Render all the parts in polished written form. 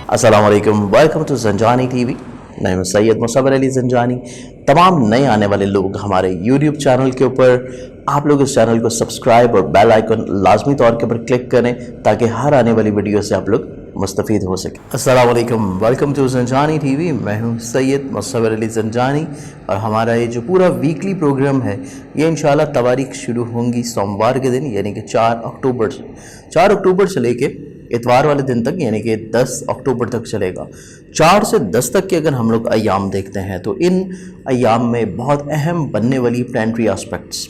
अस्सलाम वालेकुम, welcome to Zanjani TV. मैं हूं सैयद मुसव्वर अली ज़ंजानी। तमाम नए आने वाले लोग हमारे यूट्यूब चैनल के ऊपर आप लोग इस चैनल को सब्सक्राइब और बेल आइकन लाजमी तौर के ऊपर क्लिक करें ताकि हर आने वाली वीडियो से आप लोग मुस्तफ़ीद हो सके। अस्सलाम वालेकुम, वेलकम टू ज़ंजानी टीवी। मैं हूं सैयद मुसव्वर अली ज़ंजानी और हमारा ये जो पूरा वीकली प्रोग्राम है ये इंशाल्लाह तवारीख शुरू होंगी सोमवार के दिन यानी कि 4 अक्टूबर से। 4 अक्टूबर से लेके इतवार वाले दिन तक यानी कि 10 अक्टूबर तक चलेगा। 4 से 10 तक के अगर हम लोग अयाम देखते हैं तो इन अयाम में बहुत अहम बनने वाली प्लानिटरी एस्पेक्ट्स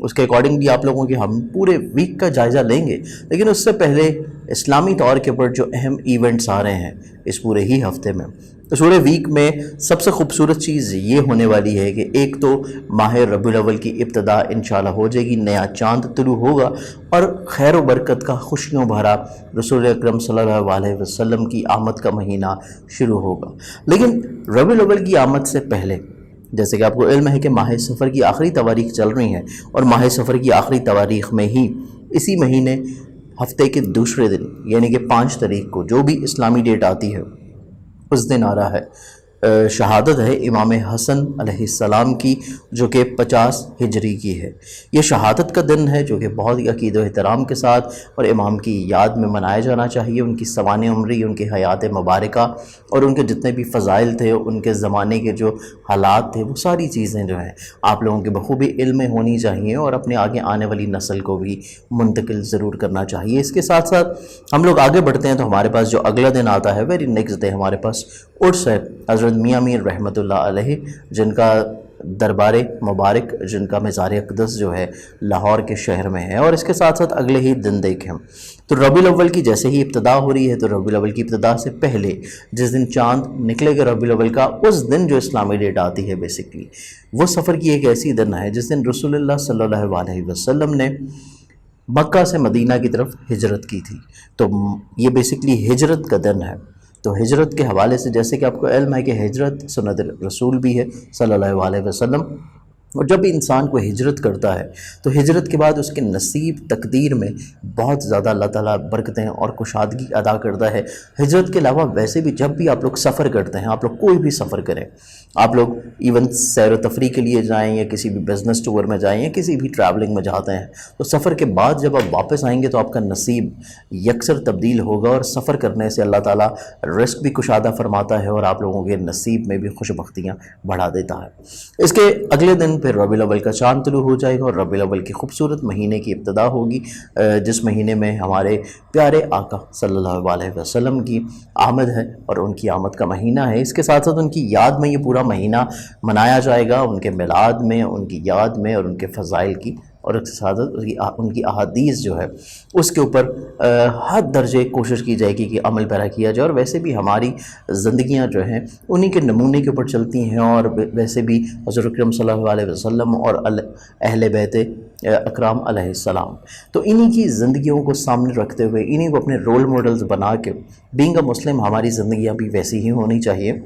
उसके अकॉर्डिंगली आप लोगों के हम पूरे वीक का जायज़ा लेंगे। लेकिन उससे पहले इस्लामी तौर के ऊपर जो अहम इवेंट्स आ रहे हैं इस पूरे ही हफ्ते में, तो पूरे वीक में सबसे खूबसूरत चीज़ ये होने वाली है कि एक तो माह रबीउल अव्वल की इब्तिदा इंशाल्लाह हो जाएगी, नया चांद तुलू होगा और खैर व बरकत का खुशियों भरा रसूल अकरम सल्लल्लाहु अलैहि वसल्लम की आमद का महीना शुरू होगा। लेकिन रबीउल अव्वल की आमद से पहले जैसे कि आपको इल्म है कि माह सफ़र की आखिरी तवारीख चल रही हैं और माह सफ़र की आखिरी तवारीख में ही इसी महीने हफ्ते के दूसरे दिन यानी कि 5 तारीख को जो भी इस्लामी डेट आती है उस दिन आ रहा है शहादत है इमाम हसन अलैहिस्सलाम की जो कि 50 हिजरी की है। ये शहादत का दिन है जो कि बहुत ही अक़ीद व एहतराम के साथ और इमाम की याद में मनाया जाना चाहिए। उनकी सवाने उम्री, उनकी हयात मुबारका और उनके जितने भी फ़ज़ाइल थे, उनके ज़माने के जो हालात थे, वो सारी चीज़ें जो हैं आप लोगों के बखूबी इल्म में होनी चाहिए और अपने आगे आने वाली नस्ल को भी मुंतकिल ज़रूर करना चाहिए। इसके साथ साथ हम लोग आगे बढ़ते हैं तो हमारे पास जो अगला दिन आता है वेरी नेक्स्ट डे हमारे पास उर्स है हज़रत मियाँ मीर रहमतुल्लाह अलैहि जिनका दरबारे मुबारक, जिनका मज़ार अक़दस जो है लाहौर के शहर में है। और इसके साथ साथ अगले ही दिन देखें तो रबीउल अव्वल की जैसे ही इब्तिदा हो रही है तो रबीउल अव्वल की इब्तिदा से पहले जिस दिन चांद निकलेगा रबीउल अव्वल का, उस दिन जो इस्लामी डेट आती है बेसिकली वो सफ़र की एक ऐसी दिन है जिस दिन रसूलुल्लाह सल्लल्लाहु अलैहि वसल्लम ने मक्का से मदीना की तरफ हिजरत की थी। तो ये बेसिकली हिजरत का दिन है। तो हिजरत के हवाले से जैसे कि आपको इल्म है कि हिजरत सुन्नत रसूल भी है सल्लल्लाहु अलैहि वसल्लम, और जब भी इंसान को हिजरत करता है तो हिजरत के बाद उसके नसीब तकदीर में बहुत ज़्यादा अल्लाह ताला बरकतें और कुशादगी अदा करता है। हिजरत के अलावा वैसे भी जब भी आप लोग सफ़र करते हैं, आप लोग कोई भी सफ़र करें, आप लोग इवन सैर व तफरीह के लिए जाएँ या किसी भी बिज़नेस टूर में जाएँ या किसी भी ट्रैवलिंग में जाते हैं, तो सफ़र के बाद जब आप वापस आएंगे तो आपका नसीब यकसर तब्दील होगा और सफ़र करने से अल्लाह ताला रिस्क भी कुशादा फरमाता है और आप लोगों के नसीब में भी खुशबख्तियाँ बढ़ा देता है। इसके अगले दिन फिर रबीउल अव्वल का चांद तुलू हो जाएगा और रबीउल अव्वल की खूबसूरत महीने की इब्तिदा होगी जिस महीने में हमारे प्यारे आका सल्लल्लाहु अलैहि वसल्लम की आमद है और उनकी आमद का महीना है। इसके साथ साथ उनकी याद में ये पूरा महीना मनाया जाएगा, उनके मिलाद में, उनकी याद में और उनके फ़ज़ाइल की और उसके साथ उनकी अहादीस जो है उसके ऊपर हर दर्जे कोशिश की जाएगी कि अमल पैरा किया जाए। और वैसे भी हमारी ज़िंदगियां जो हैं उन्हीं के नमूने के ऊपर चलती हैं और वैसे भी हज़रत अकरम सल्लल्लाहु अलैहि वसल्लम और अहले बैत अकराम अलैहिस्सलाम, तो इन्हीं की ज़िंदगियों को सामने रखते हुए इन्हीं को अपने रोल मॉडल्स बना के बीइंग अ मुस्लिम हमारी ज़िंदगियाँ भी वैसी ही होनी चाहिए।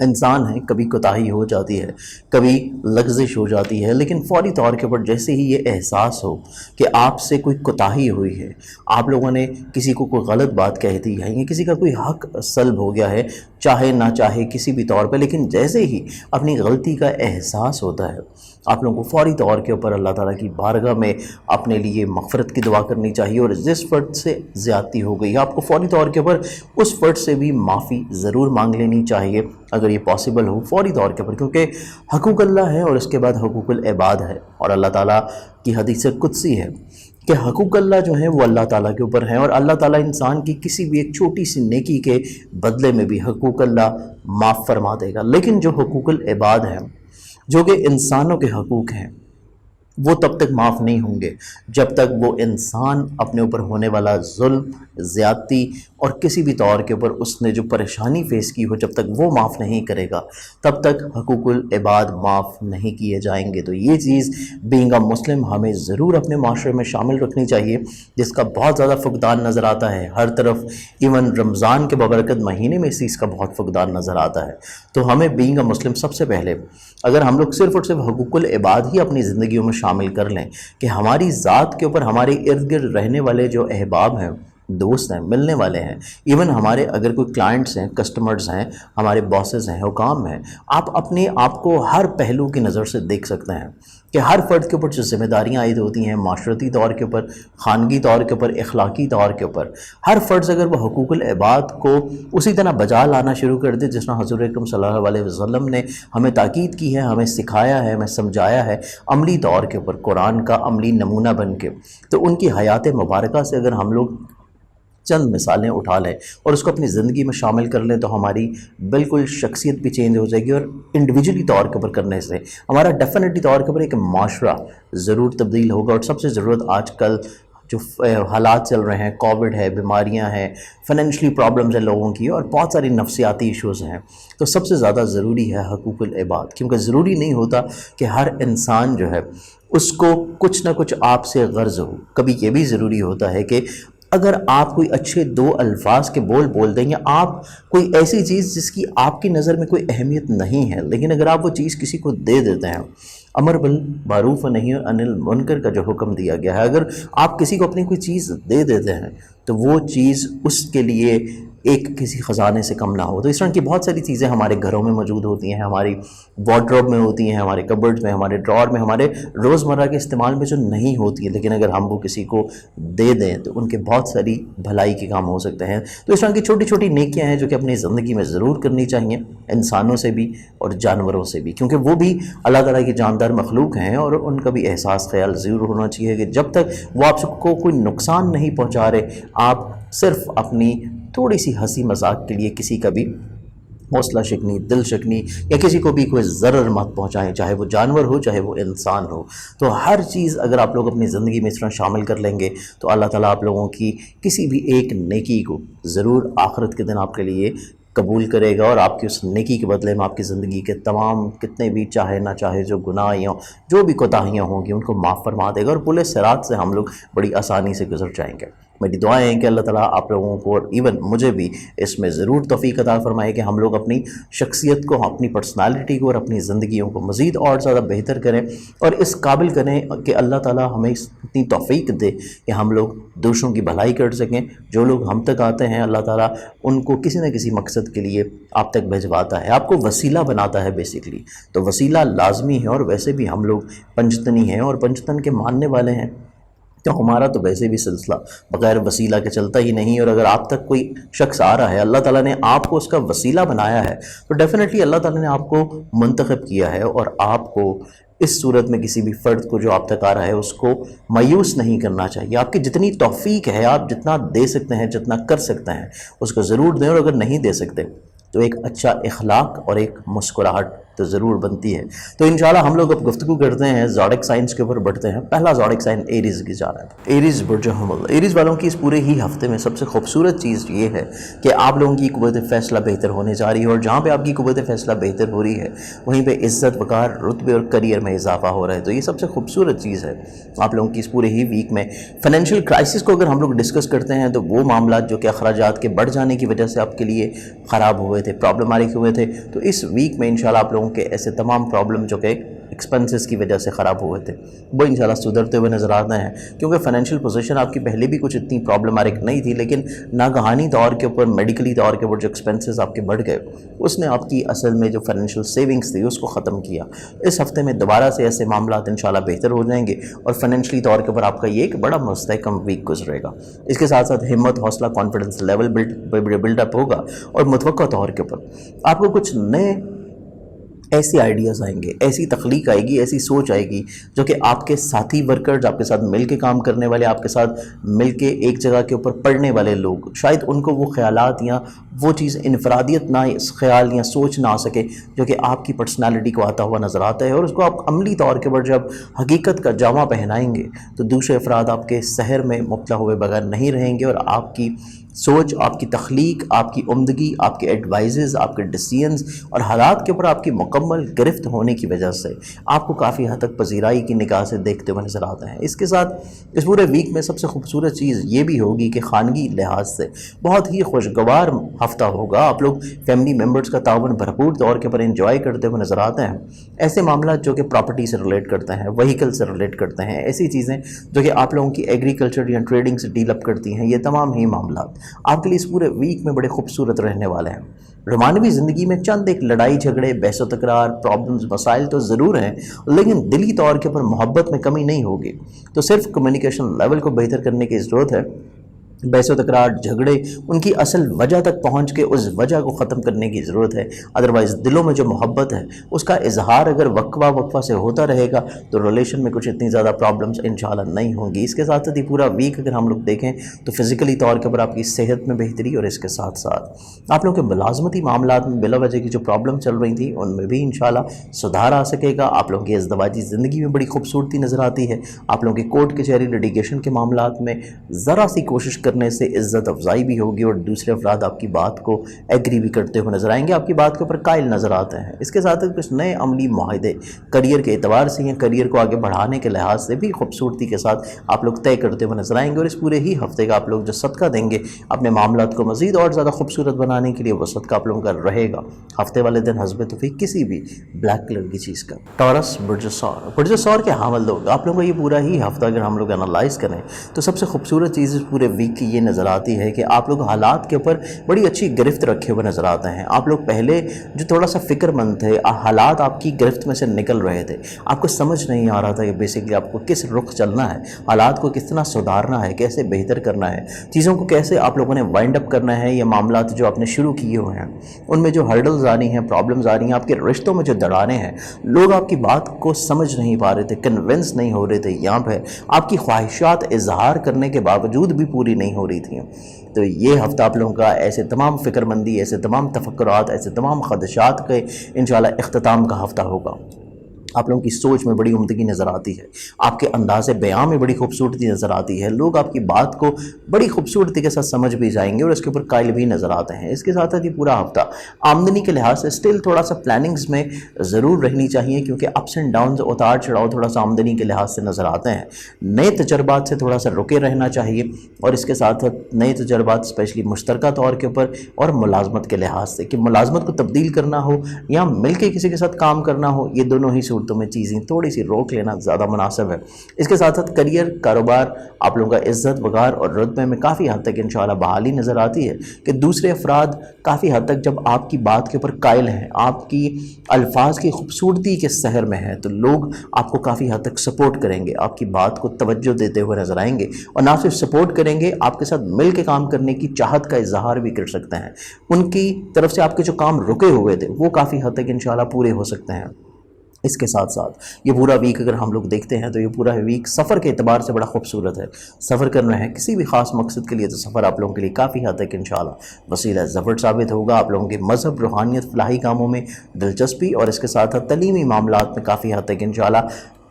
इंसान है, कभी कोताही हो जाती है, कभी लग़ज़िश हो जाती है, लेकिन फ़ौरी तौर के ऊपर जैसे ही ये एहसास हो कि आपसे कोई कोताही हुई है, आप लोगों ने किसी को कोई गलत बात कह दी है या किसी का कोई हक़ सल्ब हो गया है, चाहे ना चाहे किसी भी तौर पे, लेकिन जैसे ही अपनी गलती का एहसास होता है आप लोगों को फ़ौरी तौर के ऊपर अल्लाह ताला की बारगाह में अपने लिए मग़फ़िरत की दुआ करनी चाहिए। और जिस फ़र्द से ज़्यादती हो गई है आपको फ़ौरी तौर के ऊपर उस फ़र्द से भी माफ़ी ज़रूर मांग लेनी चाहिए अगर ये पॉसिबल हो फ़ौरी तौर के ऊपर, क्योंकि हक़ूक़ अल्लाह है और इसके बाद हक़ूक़ुल इबाद है। और अल्लाह ताला की हदीस कुदसी है कि हक़ूक़ अल्लाह जो है वो अल्लाह ताला के ऊपर है और अल्लाह ताला इंसान की किसी भी एक छोटी सी नेकी के बदले में भी हक़ूक़ अल्लाह माफ़ फरमा देगा। लेकिन जो हक़ूक़ुल इबाद है, जो कि इंसानों के हकूक़ हैं, वो तब तक माफ़ नहीं होंगे जब तक वो इंसान अपने ऊपर होने वाला जुल्म, ज़्यादती और किसी भी तौर के ऊपर उसने जो परेशानी फ़ेस की हो, जब तक वो माफ़ नहीं करेगा तब तक हकूक़ुल इबाद माफ़ नहीं किए जाएंगे। तो ये चीज़ बीइंग अ मुस्लिम हमें ज़रूर अपने माशरे में शामिल रखनी चाहिए, जिसका बहुत ज़्यादा फुक़दान नज़र आता है हर तरफ। इवन रमज़ान के बबरकत महीने में इस चीज़ का बहुत फुक़दान नज़र आता है। तो हमें बीइंग अ मुस्लिम सबसे पहले अगर हम लोग सिर्फ़ और सिर्फ हकूक़ुल इबाद ही अपनी ज़िंदगियों में शामिल कर लें कि हमारी ज़ात के ऊपर हमारे इर्द गिर्द रहने वाले जो अहबाब हैं دوست ہیں، ملنے والے ہیں، ایون ہمارے اگر کوئی کلائنٹس ہیں، کسٹمرز ہیں، ہمارے باسز ہیں، حکام ہیں، آپ اپنے آپ کو ہر پہلو کی نظر سے دیکھ سکتے ہیں کہ ہر فرد کے اوپر جو ذمہ داریاں عائد ہوتی ہیں، معاشرتی طور کے اوپر، خانگی طور کے اوپر، اخلاقی طور کے اوپر، ہر فرد اگر وہ حقوق العباد کو اسی طرح بجا لانا شروع کر دے جس طرح حضور اکرم صلی اللہ علیہ وسلم نے ہمیں تاکید کی ہے، ہمیں سکھایا ہے، ہمیں سمجھایا ہے عملی طور کے اوپر، قرآن کا عملی نمونہ بن کے، تو ان کی حیات مبارکہ سے اگر ہم لوگ چند مثالیں اٹھا لیں اور اس کو اپنی زندگی میں شامل کر لیں تو ہماری بالکل شخصیت بھی چینج ہو جائے گی، اور انڈیویجولی طور کے اوپر کرنے سے ہمارا ڈیفینیٹلی طور کے اوپر ایک معاشرہ ضرور تبدیل ہوگا۔ اور سب سے ضرورت آج کل جو حالات چل رہے ہیں، کووڈ ہے، بیماریاں ہیں، فائنینشلی پرابلمز ہیں لوگوں کی، اور بہت ساری نفسیاتی ایشوز ہیں، تو سب سے زیادہ ضروری ہے حقوق العباد، کیونکہ ضروری نہیں ہوتا کہ ہر انسان جو ہے اس کو کچھ نہ کچھ آپ سے غرض ہو۔ کبھی یہ بھی ضروری ہوتا ہے کہ اگر آپ کوئی اچھے دو الفاظ کے بول دیں، یا آپ کوئی ایسی چیز جس کی آپ کی نظر میں کوئی اہمیت نہیں ہے، لیکن اگر آپ وہ چیز کسی کو دے دیتے ہیں، امر بالمعروف و نہی عن المنکر کا جو حکم دیا گیا ہے، اگر آپ کسی کو اپنی کوئی چیز دے دیتے ہیں تو وہ چیز اس کے لیے ایک کسی خزانے سے کم نہ ہو۔ تو اس طرح کی بہت ساری چیزیں ہمارے گھروں میں موجود ہوتی ہیں، ہماری وارڈروب میں ہوتی ہیں، ہمارے کبرڈ میں، ہمارے ڈراور میں، ہمارے روزمرہ کے استعمال میں جو نہیں ہوتی ہیں، لیکن اگر ہم وہ کسی کو دے دیں تو ان کے بہت ساری بھلائی کے کام ہو سکتے ہیں۔ تو اس طرح کی چھوٹی چھوٹی نیکیاں ہیں جو کہ اپنی زندگی میں ضرور کرنی چاہیے، انسانوں سے بھی اور جانوروں سے بھی، کیونکہ وہ بھی اللہ تعالیٰ کی جاندار مخلوق ہیں، اور ان کا بھی احساس خیال ضرور ہونا چاہیے کہ جب تک وہ آپ کو کوئی نقصان نہیں پہنچا رہے، آپ صرف اپنی تھوڑی سی ہنسی مذاق کے لیے کسی کا بھی حوصلہ شکنی، دل شکنی، یا کسی کو بھی کوئی ضرر مت پہنچائیں، چاہے وہ جانور ہو چاہے وہ انسان ہو۔ تو ہر چیز اگر آپ لوگ اپنی زندگی میں اس طرح شامل کر لیں گے تو اللہ تعالیٰ آپ لوگوں کی کسی بھی ایک نیکی کو ضرور آخرت کے دن آپ کے لیے قبول کرے گا، اور آپ کی اس نیکی کے بدلے میں آپ کی زندگی کے تمام کتنے بھی چاہے نہ چاہے جو گناہ یا جو بھی کوتاہیاں ہوں گی ان کو معاف فرما دے گا، اور پورے صراط سے ہم لوگ بڑی آسانی سے گزر جائیں گے۔ میری دعائیں ہیں کہ اللہ تعالیٰ آپ لوگوں کو اور ایون مجھے بھی اس میں ضرور توفیق عطا فرمائے کہ ہم لوگ اپنی شخصیت کو، اپنی پرسنالٹی کو اور اپنی زندگیوں کو مزید اور زیادہ بہتر کریں، اور اس قابل کریں کہ اللہ تعالیٰ ہمیں اتنی توفیق دے کہ ہم لوگ دوسروں کی بھلائی کر سکیں۔ جو لوگ ہم تک آتے ہیں اللہ تعالیٰ ان کو کسی نہ کسی مقصد کے لیے آپ تک بھجواتا ہے، آپ کو وسیلہ بناتا ہے بیسیکلی۔ تو وسیلہ لازمی ہے، اور ویسے بھی ہم لوگ پنجتنی ہیں اور پنجتن کے ماننے والے ہیں، تو ہمارا تو ویسے بھی سلسلہ بغیر وسیلہ کے چلتا ہی نہیں، اور اگر آپ تک کوئی شخص آ رہا ہے، اللہ تعالیٰ نے آپ کو اس کا وسیلہ بنایا ہے، تو ڈیفینیٹلی اللہ تعالیٰ نے آپ کو منتخب کیا ہے، اور آپ کو اس صورت میں کسی بھی فرد کو جو آپ تک آ رہا ہے اس کو مایوس نہیں کرنا چاہیے۔ آپ کی جتنی توفیق ہے، آپ جتنا دے سکتے ہیں، جتنا کر سکتے ہیں اس کو ضرور دیں، اور اگر نہیں دے سکتے تو ایک اچھا اخلاق اور ایک مسکراہٹ تو ضرور بنتی ہے۔ تو انشاءاللہ ہم لوگ اب گفتگو کرتے ہیں زوڈک سائنس کے اوپر بڑھتے ہیں۔ پہلا زوڈک سائن ایریز کی جا رہا ہے، ایریز برج حمل۔ ایریز والوں کی اس پورے ہی ہفتے میں سب سے خوبصورت چیز یہ ہے کہ آپ لوگوں کی قوت فیصلہ بہتر ہونے جا رہی ہے، اور جہاں پہ آپ کی قوت فیصلہ بہتر ہو رہی ہے وہیں پہ عزت، وقار، رتبے اور کریئر میں اضافہ ہو رہا ہے۔ تو یہ سب سے خوبصورت چیز ہے آپ لوگوں کی اس پورے ہی ویک میں۔ فائنینشیل کرائسس کو اگر ہم لوگ ڈسکس کرتے ہیں تو وہ معاملات جو کہ اخراجات کے بڑھ جانے کی وجہ سے آپ کے لیے خراب ہوئے تھے، پرابلماتک ہوئے تھے، تو اس ویک میں انشاءاللہ آپ لوگوں کے ایسے تمام پرابلم جو کہ ایکسپنسز کی وجہ سے خراب ہوئے تھے وہ انشاءاللہ سدھرتے ہوئے نظر آتے ہیں، کیونکہ فائنینشیل پوزیشن آپ کی پہلے بھی کچھ اتنی پرابلماتک نہیں تھی، لیکن ناگہانی طور کے اوپر، میڈیکلی طور کے اوپر جو ایکسپنسز آپ کے بڑھ گئے اس نے آپ کی اصل میں جو فائنینشیل سیونگز تھی اس کو ختم کیا۔ اس ہفتے میں دوبارہ سے ایسے معاملات انشاءاللہ بہتر ہو جائیں گے، اور فائنینشلی طور کے اوپر آپ کا یہ ایک بڑا مستحکم ویک گزرے گا۔ اس کے ساتھ ساتھ ہمت، حوصلہ، کانفیڈنس لیول بلڈ اپ ہوگا، اور متوقع طور کے اوپر آپ کو کچھ نئے ایسے آئیڈیاز آئیں گے، ایسی تخلیق آئے گی، ایسی سوچ آئے گی جو کہ آپ کے ساتھی ورکرز، آپ کے ساتھ مل کے کام کرنے والے، آپ کے ساتھ مل کے ایک جگہ کے اوپر پڑھنے والے لوگ، شاید ان کو وہ خیالات یا وہ چیز انفرادیت نہ خیال یا سوچ نہ آ سکے جو کہ آپ کی پرسنالٹی کو آتا ہوا نظر آتا ہے، اور اس کو آپ عملی طور کے اوپر جب حقیقت کا جامہ پہنائیں گے تو دوسرے افراد آپ کے سحر میں مبتلا ہوئے بغیر نہیں رہیں گے، اور آپ کی سوچ، آپ کی تخلیق، آپ کی عمدگی، آپ کے ایڈوائزز، آپ کے ڈیسیژنز اور حالات کے اوپر آپ کی مکمل گرفت ہونے کی وجہ سے آپ کو کافی حد تک پذیرائی کی نگاہ سے دیکھتے ہوئے نظر آتے ہیں۔ اس کے ساتھ اس پورے ویک میں سب سے خوبصورت چیز یہ بھی ہوگی کہ خانگی لحاظ سے بہت ہی خوشگوار ہفتہ ہوگا۔ آپ لوگ فیملی ممبرز کا تعاون بھرپور طور کے پر انجوائے کرتے ہوئے نظر آتے ہیں۔ ایسے معاملات جو کہ پراپرٹی سے ریلیٹ کرتے ہیں، وہیکل سے ریلیٹ کرتے ہیں، ایسی چیزیں جو کہ آپ لوگوں کی ایگریکلچر یا ٹریڈنگ سے ڈیل اپ کرتی ہیں، یہ تمام ہی معاملات آپ کے لیے اس پورے ویک میں بڑے خوبصورت رہنے والے ہیں۔ رومانوی زندگی میں چند ایک لڑائی جھگڑے، بحث و تکرار، پرابلمز، مسائل تو ضرور ہیں، لیکن دلی طور کے پر محبت میں کمی نہیں ہوگی۔ تو صرف کمیونیکیشن لیول کو بہتر کرنے کی ضرورت ہے۔ بحث و تکرار، جھگڑے، ان کی اصل وجہ تک پہنچ کے اس وجہ کو ختم کرنے کی ضرورت ہے۔ ادروائز دلوں میں جو محبت ہے اس کا اظہار اگر وقفہ سے ہوتا رہے گا تو ریلیشن میں کچھ اتنی زیادہ پرابلمز انشاءاللہ نہیں ہوں گی۔ اس کے ساتھ ساتھ یہ پورا ویک اگر ہم لوگ دیکھیں تو فزیکلی طور کے پر آپ کی صحت میں بہتری، اور اس کے ساتھ ساتھ آپ لوگوں کے ملازمتی معاملات میں بلا وجہ کی جو پرابلم چل رہی تھیں ان میں بھی انشاءاللہ سدھار آ سکے گا۔ آپ لوگوں کی ازدواجی زندگی میں بڑی خوبصورتی نظر آتی ہے۔ آپ لوگوں کی کورٹ کچہری، لیٹیگیشن کے معاملات میں ذرا سی کوشش کرنے سے عزت افزائی بھی ہوگی اور دوسرے افراد آپ کی بات کو ایگری بھی کرتے ہوئے نظر آئیں گے، آپ کی بات کے اوپر قائل نظر آتے ہیں۔ اس کے ساتھ کچھ نئے عملی معاہدے کریئر کے اعتبار سے یا کریئر کو آگے بڑھانے کے لحاظ سے بھی خوبصورتی کے ساتھ آپ لوگ طے کرتے ہوئے نظر آئیں گے، اور اس پورے ہی ہفتے کا آپ لوگ جو صدقہ دیں گے اپنے معاملات کو مزید اور زیادہ خوبصورت بنانے کے لیے، وہ صدقہ آپ لوگوں کا رہے گا ہفتے والے دن حسب توفیق کسی بھی بلیک کلر کی چیز کا۔ ٹورس، برج سور کے حامل لوگ، آپ لوگوں کا یہ پورا ہی ہفتہ اگر ہم لوگ انالائز کریں تو سب سے خوبصورت چیز اس پورے ویک کی یہ نظر آتی ہے کہ آپ لوگ حالات کے اوپر بڑی اچھی گرفت رکھے ہوئے نظر آتے ہیں۔ آپ لوگ پہلے جو تھوڑا سا فکر مند تھے، حالات آپ کی گرفت میں سے نکل رہے تھے، آپ کو سمجھ نہیں آ رہا تھا کہ بیسیکلی آپ کو کس رخ چلنا ہے، حالات کو کتنا سدھارنا ہے، کیسے بہتر کرنا ہے، چیزوں کو کیسے آپ لوگوں نے وائنڈ اپ کرنا ہے، یا معاملات جو آپ نے شروع کیے ہوئے ہیں ان میں جو ہرڈلز آ رہی ہیں، پرابلمز آ رہی ہیں، آپ کے رشتوں میں جو دراڑیں ہیں، لوگ آپ کی بات کو سمجھ نہیں پا رہے تھے، کنونس نہیں ہو رہے تھے، یہاں پہ آپ کی خواہشات اظہار کرنے کے باوجود بھی پوری نہیں ہو رہی تھیں۔ تو یہ ہفتہ آپ لوگوں کا ایسے تمام فکر مندی، ایسے تمام تفکرات، ایسے تمام خدشات کے انشاءاللہ اختتام کا ہفتہ ہوگا۔ آپ لوگوں کی سوچ میں بڑی عمدگی نظر آتی ہے، آپ کے انداز بیان میں بڑی خوبصورتی نظر آتی ہے، لوگ آپ کی بات کو بڑی خوبصورتی کے ساتھ سمجھ بھی جائیں گے اور اس کے اوپر قائل بھی نظر آتے ہیں۔ اس کے ساتھ ساتھ یہ پورا ہفتہ آمدنی کے لحاظ سے سٹل تھوڑا سا پلاننگز میں ضرور رہنی چاہیے، کیونکہ اپس اینڈ ڈاؤنز، اتار چڑھاؤ تھوڑا سا آمدنی کے لحاظ سے نظر آتے ہیں۔ نئے تجربات سے تھوڑا سا رکے رہنا چاہیے، اور اس کے ساتھ ساتھ نئے تجربات اسپیشلی مشترکہ طور کے اوپر اور ملازمت کے لحاظ سے، کہ ملازمت کو تبدیل کرنا ہو یا مل کے کسی کے ساتھ کام کرنا ہو، یہ دونوں ہی صورتوں میں چیزیں تھوڑی سی روک لینا زیادہ مناسب ہے۔ اس کے ساتھ ساتھ کریئر، کاروبار، آپ لوگوں کا عزت وقار اور رتبے میں کافی حد تک انشاءاللہ بحالی نظر آتی ہے، کہ دوسرے افراد کافی حد تک جب آپ کی بات کے اوپر قائل ہیں، آپ کی الفاظ کی خوبصورتی کے سحر میں ہیں، تو لوگ آپ کو کافی حد تک سپورٹ کریں گے، آپ کی بات کو توجہ دیتے ہوئے نظر آئیں گے، اور نہ صرف سپورٹ کریں گے، آپ کے ساتھ مل کے کام کرنے کی چاہت کا اظہار بھی کر سکتے ہیں۔ ان کی طرف سے آپ کے جو کام رکے ہوئے تھے وہ کافی حد تک انشاءاللہ پورے ہو سکتے ہیں۔ اس کے ساتھ ساتھ یہ پورا ویک اگر ہم لوگ دیکھتے ہیں تو یہ پورا ویک سفر کے اعتبار سے بڑا خوبصورت ہے۔ سفر کرنا ہے کسی بھی خاص مقصد کے لیے تو سفر آپ لوگوں کے لیے کافی حد تک انشاءاللہ وسیلہ ظفر ثابت ہوگا۔ آپ لوگوں کے مذہب، روحانیت، فلاحی کاموں میں دلچسپی، اور اس کے ساتھ ساتھ تعلیمی معاملات میں کافی حد تک انشاءاللہ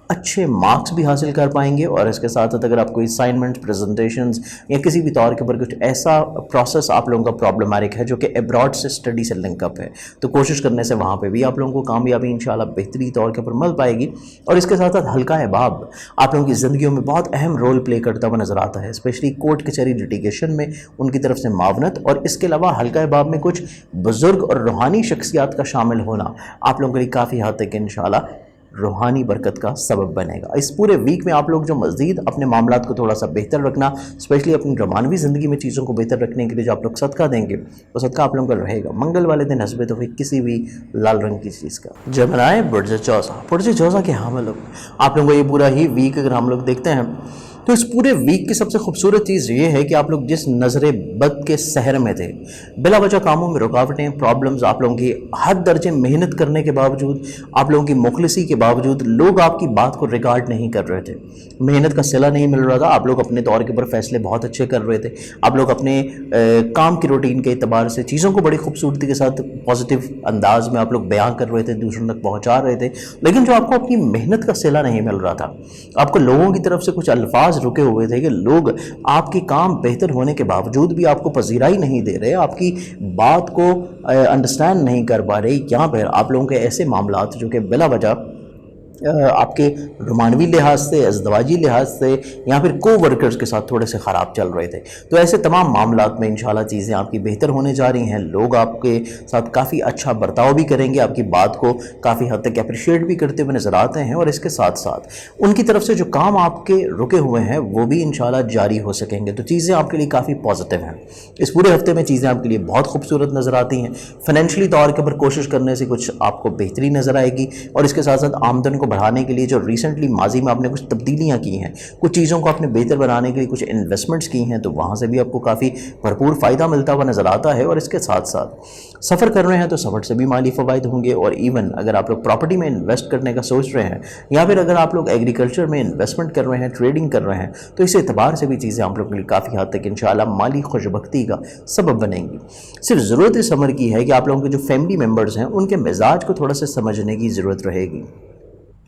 اچھے مارکس بھی حاصل کر پائیں گے، اور اس کے ساتھ ساتھ اگر آپ کوئی اسائنمنٹ، پریزنٹیشنز یا کسی بھی طور کے اوپر کچھ ایسا پروسیس آپ لوگوں کا پرابلمٹک ہے جو کہ ایبراڈ سے اسٹڈی سے لنک اپ ہے، تو کوشش کرنے سے وہاں پہ بھی آپ لوگوں کو کامیابی انشاءاللہ بہتری طور کے اوپر مل پائے گی۔ اور اس کے ساتھ ساتھ حلقہ احباب آپ لوگوں کی زندگیوں میں بہت اہم رول پلے کرتا ہوا نظر آتا ہے، اسپیشلی کورٹ کچہری لیٹیگیشن میں ان کی طرف سے معاونت، اور اس کے علاوہ حلقہ احباب میں کچھ بزرگ اور روحانی شخصیات کا شامل ہونا آپ لوگوں کے لیے کافی حد تک انشاءاللہ روحانی برکت کا سبب بنے گا۔ اس پورے ویک میں آپ لوگ جو مزید اپنے معاملات کو تھوڑا سا بہتر رکھنا، اسپیشلی اپنی رومانوی زندگی میں چیزوں کو بہتر رکھنے کے لیے جو آپ لوگ صدقہ دیں گے، وہ صدقہ آپ لوگوں کا رہے گا منگل والے دن حسب توفیق کسی بھی لال رنگ کی چیز کا۔ جمنائے، برج چوسا، برج چوسا کے حامل لوگ، آپ لوگوں کو یہ پورا ہی ویک اگر ہم لوگ دیکھتے ہیں تو اس پورے ویک کی سب سے خوبصورت چیز یہ ہے کہ آپ لوگ جس نظر بد کے سحر میں تھے، بلا وجہ کاموں میں رکاوٹیں، پرابلمز، آپ لوگوں کی حد درجے محنت کرنے کے باوجود، آپ لوگوں کی مخلصی کے باوجود لوگ آپ کی بات کو ریکارڈ نہیں کر رہے تھے، محنت کا صلہ نہیں مل رہا تھا، آپ لوگ اپنے طور کے اوپر فیصلے بہت اچھے کر رہے تھے، آپ لوگ اپنے کام کی روٹین کے اعتبار سے چیزوں کو بڑی خوبصورتی کے ساتھ پازیٹیو انداز میں آپ لوگ بیان کر رہے تھے، دوسروں تک پہنچا رہے تھے، لیکن جو آپ کو اپنی محنت کا صلہ نہیں مل رہا تھا، آپ کو لوگوں کی طرف سے کچھ الفاظ बाज रुके हुए थे कि लोग आपके काम बेहतर होने के बावजूद भी आपको पजीराई नहीं दे रहे, आपकी बात को अंडरस्टैंड नहीं कर पा रहे। यहाँ पर आप लोगों के ऐसे मामलात जो कि बिला वजह आपके रोमानवी लिहाज से, अज़दवाजी लिहाज से या फिर को वर्कर्स के साथ थोड़े से ख़राब चल रहे थे, तो ऐसे तमाम मामलात में इंशाल्लाह चीज़ें आपकी बेहतर होने जा रही हैं। लोग आपके साथ काफ़ी अच्छा बर्ताव भी करेंगे, आपकी बात को काफ़ी हद तक अप्रिशिएट भी करते हुए नज़र आते हैं, और इसके साथ साथ उनकी तरफ से जो काम आपके रुके हुए हैं वो भी इंशाल्लाह जारी हो सकेंगे। तो चीज़ें आपके लिए काफ़ी पॉजिटिव हैं। इस पूरे हफ्ते में चीज़ें आपके लिए बहुत खूबसूरत नज़र आती हैं। फाइनेंशियली तौर के ऊपर कोशिश करने से कुछ आपको बेहतरी नज़र आएगी, और इसके साथ साथ आमदन को बढ़ाने के लिए जो रिसेंटली माजी में आपने कुछ तब्दीलियां की हैं, कुछ चीज़ों को आपने बेहतर बनाने के लिए कुछ इन्वेस्टमेंट्स की हैं, तो वहाँ से भी आपको काफ़ी भरपूर फ़ायदा मिलता हुआ नज़र आता है। और इसके साथ साथ सफ़र कर रहे हैं तो सफ़र से भी माली फ़वाइद होंगे, और इवन अगर आप लोग प्रॉपर्टी में इन्वेस्ट करने का सोच रहे हैं, या फिर अगर आप लोग एग्रीकल्चर में इन्वेस्टमेंट कर रहे हैं, ट्रेडिंग कर रहे हैं, तो इस एतबार से भी चीज़ें आप लोग के लिए काफ़ी हद तक इंशाअल्लाह माली खुशबख्ती का सबब बनेंगी। सिर्फ ज़रूरत इस अमर की है कि आप लोगों के जो फैमिली मेम्बर्स हैं उनके मिजाज को थोड़ा सा समझने की ज़रूरत रहेगी।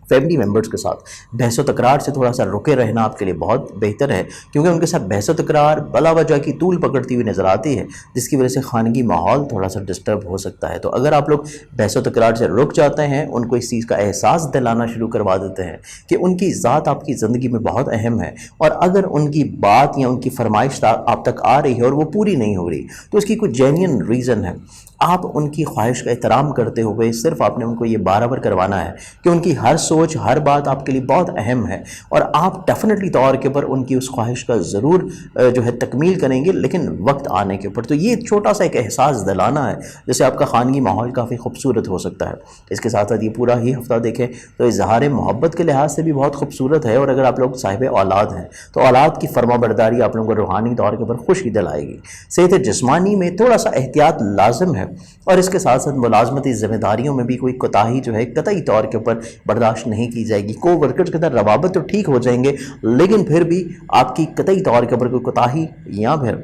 फैमिली मेम्बर्स के साथ बहस व तकरार से थोड़ा सा रुके रहना आपके लिए बहुत बेहतर है, क्योंकि उनके साथ बहस व तकरार बला वजह की तूल पकड़ती हुई नज़र आती है, जिसकी वजह से खानगी माहौल थोड़ा सा डिस्टर्ब हो सकता है। तो अगर आप लोग बहस व तकरार से रुक जाते हैं, उनको इस चीज़ का एहसास दिलाना शुरू करवा देते हैं कि उनकी ज़ात आपकी ज़िंदगी में बहुत अहम है, और अगर उनकी बात या उनकी फरमाइश आप तक आ रही है और वो पूरी नहीं हो रही, तो इसकी कोई जेन्युइन रीज़न है। आप उनकी ख्वाहिश का एहतराम करते हुए सिर्फ आपने उनको ये बराबर करवाना है कि उनकी हर सोच, हर बात आपके लिए बहुत अहम है, और आप डेफिनेटली तौर के ऊपर उनकी उस ख्वाहिश का ज़रूर जो है तकमील करेंगे, लेकिन वक्त आने के ऊपर। तो ये छोटा सा एक एहसास दिलाना है, जिससे आपका खानगी माहौल काफ़ी खूबसूरत हो सकता है। इसके साथ साथ ये पूरा ही हफ्ता देखें तो इजहार मोहब्बत के लिहाज से भी बहुत खूबसूरत है, और अगर आप लोग साहिब औलाद हैं तो औलाद की फर्माबरदारी आप लोगों को रूहानी तौर के ऊपर खुशी दिलाएगी। सेहत जिस्मानी में थोड़ा सा एहतियात लाजिम है, और इसके साथ साथ मुलाजमती ज़िम्मेदारियों में भी कोई कोताही जो है कतई तौर के ऊपर बर्दाश्त नहीं की जाएगी। को वर्कर्स के अंदर रवाबत तो ठीक हो जाएंगे, लेकिन फिर भी आपकी कतई तौर के ऊपर कोई कोताही या फिर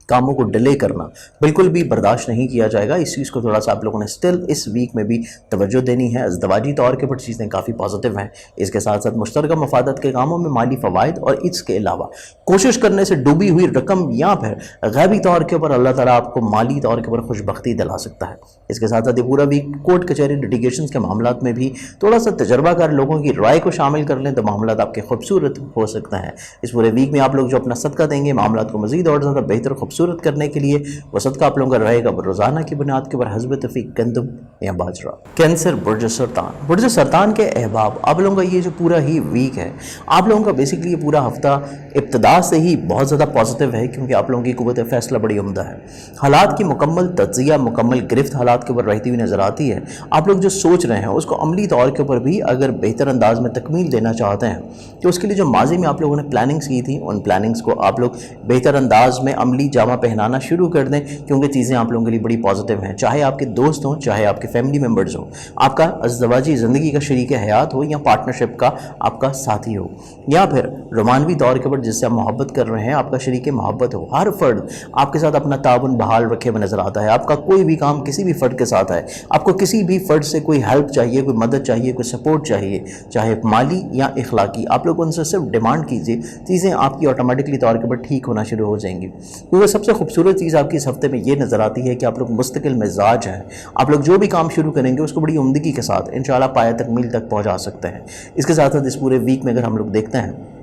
कामों को डिले करना बिल्कुल भी बर्दाश्त नहीं किया जाएगा। इस चीज़ को थोड़ा सा आप लोगों ने स्टिल इस वीक में भी तवज्जो देनी है। अज़दवाजी तौर के ऊपर चीज़ें काफ़ी पॉजिटिव हैं। इसके साथ साथ मुश्तरका मफादत के कामों में माली फ़वाइद, और इसके अलावा कोशिश करने से डूबी हुई रकम या फिर गैबी तौर के ऊपर अल्लाह ताला आपको माली तौर के ऊपर खुशबख्ती दिला सकता है। इसके साथ साथ ये पूरा वीक कोर्ट कचहरी लिटिगेशन के मामलों में भी थोड़ा सा तजर्बाकार लोगों की राय को शामिल कर लें तो मामला आपके खूबसूरत हो सकता है। इस पूरे वीक में आप लोग जो अपना सदका देंगे मामला को मज़ीद और ज़्यादा बेहतर खूबसूरत करने के लिए, वो सदका आप लोगों का रहेगा रोज़ाना की बुनियाद के ऊपर हस्ब तौफीक गंदम या बाजरा। कैंसर, बुर्ज सरतान। बुर्ज सरतान के अहबाब आप लोगों का ये जो पूरा ही वीक है, आप लोगों का बेसिकली ये पूरा हफ्ता इब्तदा से ही बहुत ज़्यादा पॉजिटिव है, क्योंकि आप लोगों की कुव्वत फैसला बड़ी उम्दा है। हालात की मुकम्मल तज्जिया, मुकम्मल गिरफ्त हालात के ऊपर रहती हुई नज़र आती है। आप लोग जो सोच रहे हैं उसको अमली तौर के ऊपर भी अगर बेहतर अंदाज में तकमील देना चाहते हैं, तो उसके लिए जो माजी में आप लोगों ने प्लानिंग्स की थी, उन प्लानिंग्स को आप लोग बेहतर अंदाज में अमली जामा पहनाना शुरू कर दें, क्योंकि चीज़ें आप लोगों के लिए बड़ी पॉजिटिव हैं। चाहे आपके दोस्त हों, चाहे आपके फैमिली मेम्बर्स हों, आपका अज़दवाजी ज़िंदगी का शरीक हयात हो या पार्टनरशिप का आपका साथी हो, या फिर रोमानवी तौर के ऊपर जिससे आप मोहब्बत कर रहे हैं आपका शरीक मोहब्बत हो, हर फ़र्द आपके साथ अपना ताउन बहाल रखे हुए नज़र आता है। आपका कोई भी काम किसी भी फ़र्द के साथ है, आपको किसी भी फ़र्द से कोई हेल्प चाहिए, कोई मदद चाहिए, कोई सपोर्ट चाहिए, चाहे माली या इखलाकी, आप लोग उनसे सिर्फ डिमांड कीजिए, चीज़ें आपकी ऑटोमेटिकली तौर के ऊपर ठीक होना शुरू हो जाएंगी। क्योंकि सबसे खूबसूरत चीज़ आपकी इस हफ्ते में ये नज़र आती है कि आप लोग मुस्तकिल मिजाज हैं। आप लोग जो भी काम शुरू करेंगे उसको बड़ी उम्दगी के साथ इंशाल्लाह पाया तकमील तक पहुँचा सकते हैं। इसके साथ साथ इस पूरे वीक में अगर हम लोग देखते हैं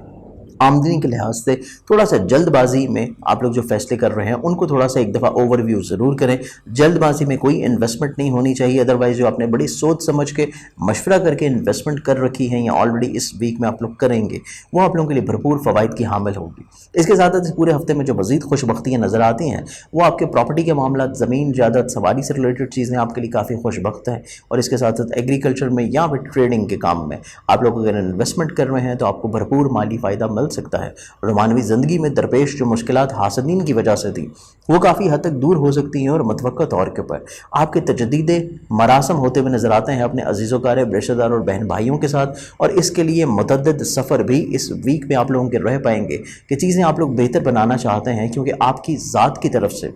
आमदनी के लिहाज से थोड़ा सा जल्दबाजी में आप लोग जो फैसले कर रहे हैं उनको थोड़ा सा एक दफ़ा ओवरव्यू ज़रूर करें। जल्दबाजी में कोई इन्वेस्टमेंट नहीं होनी चाहिए, अदरवाइज़ जो आपने बड़ी सोच समझ के मशवरा करके इन्वेस्टमेंट कर रखी है या ऑलरेडी इस वीक में आप लोग करेंगे, वो आप लोगों के लिए भरपूर फ़वाइद की हामिल होगी। इसके साथ साथ इस पूरे हफ्ते में जो मज़ीद खुशबख्तियाँ नज़र आती हैं वो आपके प्रॉपर्टी के मामला, ज़मीन जायदाद, सवारी से रिलेटेड चीज़ें आपके लिए काफ़ी खुशबख्त हैं। और इसके साथ साथ एग्रीकल्चर में या फिर ट्रेडिंग के काम में आप लोग अगर इन्वेस्टमेंट कर रहे हैं तो आपको भरपूर माली फ़ायदा मिल सकता है। रोमानवी ज़िंदगी में दरपेश जो मुश्किलात हासदीन की वजह से थी वो काफ़ी हद तक दूर हो सकती हैं, और मतवक्का तौर के ऊपर आपके तजदीदे मरासम होते हुए नज़र आते हैं अपने अजीज़ोकार, रिश्तेदार और बहन भाइयों के साथ। और इसके लिए मुतअद्दिद सफ़र भी इस वीक में आप लोगों के रह पाएंगे कि चीज़ें आप लोग बेहतर बनाना चाहते हैं, क्योंकि आपकी ज़ात की तरफ से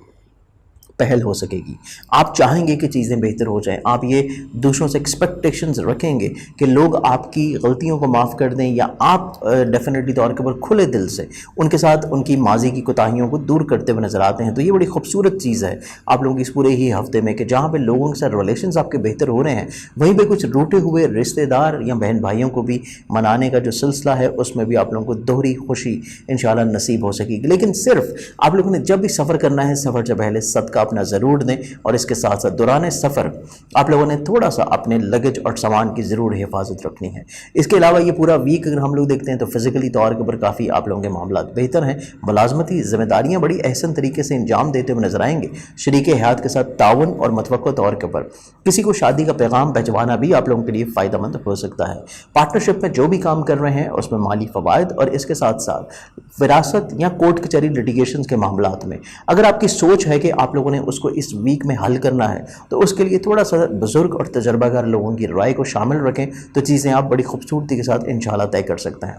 पहल हो सकेगी। आप चाहेंगे कि चीज़ें बेहतर हो जाएं, आप ये दूसरों से एक्सपेक्टेशंस रखेंगे कि लोग आपकी गलतियों को माफ़ कर दें, या आप डेफिनेटली तौर के ऊपर खुले दिल से उनके साथ उनकी माजी की कोताहियों को दूर करते हुए नज़र आते हैं। तो ये बड़ी खूबसूरत चीज़ है आप लोगों की इस पूरे ही हफ्ते में, कि जहाँ पे लोगों के साथ रिलेशंस आपके बेहतर हो रहे हैं, वहीं पे कुछ रूठे हुए रिश्तेदार या बहन भाइयों को भी मनाने का जो सिलसिला है उसमें भी आप लोगों को दोहरी खुशी इंशाल्लाह नसीब हो सकेगी। लेकिन सिर्फ आप लोगों ने जब भी सफ़र करना है, सफ़र से पहले सदका अपना ज़रूर दें, और इसके साथ साथ दौरान सफ़र आप लोगों ने थोड़ा सा अपने लगेज और सामान की ज़रूर हिफाजत रखनी है। इसके अलावा ये पूरा वीक अगर हम लोग देखते हैं तो फिज़िकली तौर के ऊपर काफ़ी आप लोगों के मामला बेहतर हैं। मुलाजमती ज़िम्मेदारियाँ बड़ी अहसन तरीके से अंजाम देते हुए नजर आएंगे। शरीक हयात के साथ ताउन और मतवक्को तौर के ऊपर किसी को शादी का पैगाम भिजवाना भी आप लोगों के लिए फ़ायदेमंद हो सकता है। पार्टनरशिप में जो भी काम कर रहे हैं उसमें माली फ़वाइद, और इसके साथ साथ विरासत या कोर्ट कचहरी लिटिगेशन के मामलात में अगर आपकी सोच है कि आप लोगों ने उसको इस वीक में हल करना है, तो उसके लिए थोड़ा सा बुजुर्ग और तजर्बाकार लोगों की राय को शामिल रखें, तो चीज़ें आप बड़ी खूबसूरती के साथ इंशाल्लाह तय कर सकते हैं।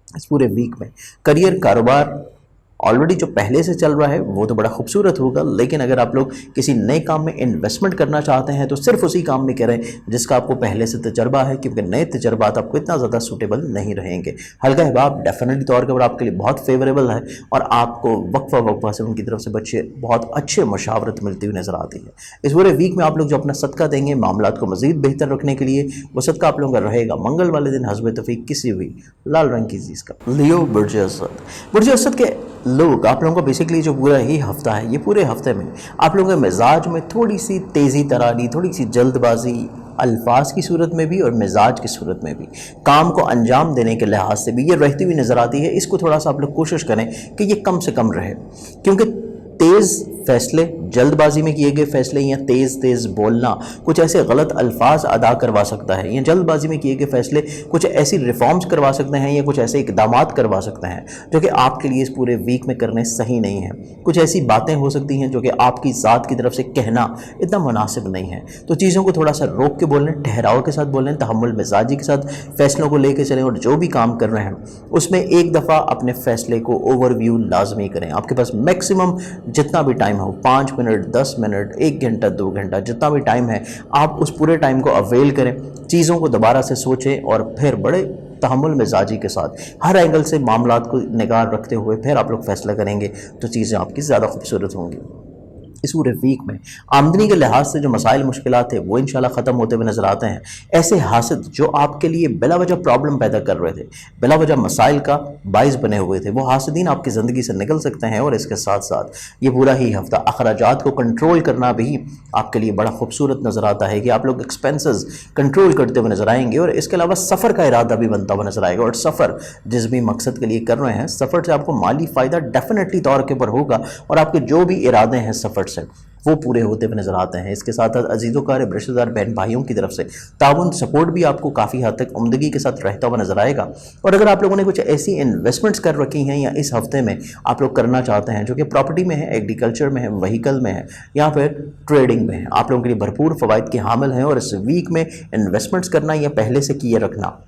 इस पूरे वीक में करियर, कारोबार ऑलरेडी जो पहले से चल रहा है वो तो बड़ा खूबसूरत होगा, लेकिन अगर आप लोग किसी नए काम में इन्वेस्टमेंट करना चाहते हैं तो सिर्फ उसी काम में करें जिसका आपको पहले से तजर्बा है, क्योंकि नए तजर्बात आपको इतना ज़्यादा सूटेबल नहीं रहेंगे। हल्का हिबाब डेफिनेटली तौर पर आपके लिए बहुत फेवरेबल है, और आपको वक्फा वक्फा से उनकी तरफ से बच्चे बहुत अच्छे मशावरत मिलती हुई नज़र आती है। इस पूरे वीक में आप लोग जो अपना सदका देंगे मामलात को मज़ीद बेहतर रखने के लिए, वो सदका आप लोगों का रहेगा मंगल वाले दिन हस्ब तौफीक किसी हुई लाल रंग की चीज़ का। लियो बुर्ज असद, बुर्ज असद के लोग आप लोगों को बेसिकली जो पूरा ही हफ्ता है, ये पूरे हफ्ते में आप लोगों के मिजाज में थोड़ी सी तेज़ी तरारी, थोड़ी सी जल्दबाजी, अल्फाज की सूरत में भी और मिजाज की सूरत में भी, काम को अंजाम देने के लिहाज से भी ये रहती हुई नज़र आती है। इसको थोड़ा सा आप लोग कोशिश करें कि ये कम से कम रहे, क्योंकि तेज़ फैसले, जल्दबाजी में किए गए फैसले या तेज़ बोलना कुछ ऐसे गलत अल्फाज अदा करवा सकता है, या जल्दबाजी में किए गए फैसले कुछ ऐसी रिफॉर्म्स करवा सकते हैं या कुछ ऐसे इकदामात करवा सकते हैं जो कि आपके लिए इस पूरे वीक में करने सही नहीं हैं। कुछ ऐसी बातें हो सकती हैं जो कि आपकी ज़ात की तरफ से कहना इतना मुनासिब नहीं है। तो चीज़ों को थोड़ा सा रोक के बोलें, ठहराव के साथ बोलें, तहम्मुल मिजाजी के साथ फैसलों को लेकर चलें, और जो भी काम कर रहे हैं उसमें एक दफ़ा अपने फैसले को ओवरव्यू लाजमी करें। आपके पास मैक्सिमम जितना भी टाइम हो, 5 मिनट, 10 मिनट, 1 घंटा, 2 घंटा, जितना भी टाइम है, आप उस पूरे टाइम को अवेल करें, चीज़ों को दोबारा से सोचें, और फिर बड़े तहम्मुल मिजाजी के साथ हर एंगल से मामलात को निगाह रखते हुए फिर आप लोग फैसला करेंगे, तो चीज़ें आपकी ज़्यादा खूबसूरत होंगी। इस पूरे वीक में आमदनी के लिहाज से जो मसाइल मुश्किलात थे वो इंशाल्लाह ख़त्म होते हुए नज़र आते हैं। ऐसे हासिद जो आपके लिए बिला वजह प्रॉब्लम पैदा कर रहे थे, बिला वजह मसाइल का बाइस बने हुए थे, वो हासिदीन आपकी ज़िंदगी से निकल सकते हैं। और इसके साथ साथ ये पूरा ही हफ्ता अखराजात को कंट्रोल करना भी आपके लिए बड़ा खूबसूरत नज़र आता है कि आप लोग एक्सपेंसेस कंट्रोल करते हुए नज़र आएंगे। और इसके अलावा सफ़र का इरादा भी बनता हुआ नज़र आएगा, और सफ़र जिस भी मकसद के लिए कर रहे हैं, सफ़र से आपको माली फ़ायदा डेफिनेटली तौर के ऊपर होगा, और आपके जो भी इरादे हैं सफ़र से वो पूरे होते हुए नज़र आते हैं। इसके साथ साथ अजीज़ों कार रिश्तेदार बहन भाइयों की तरफ से ताउन सपोर्ट भी आपको काफ़ी हद तक उम्दगी के साथ रहता हुआ नज़र आएगा। और अगर आप लोगों ने कुछ ऐसी इन्वेस्टमेंट्स कर रखी हैं या इस हफ्ते में आप लोग करना चाहते हैं जो कि प्रॉपर्टी में है, एग्रीकल्चर में है, व्हीकल में है, या फिर ट्रेडिंग में है, आप लोगों के लिए भरपूर फ़वाइद के हामिल हैं। और इस वीक में इन्वेस्टमेंट्स करना या पहले से किए रखना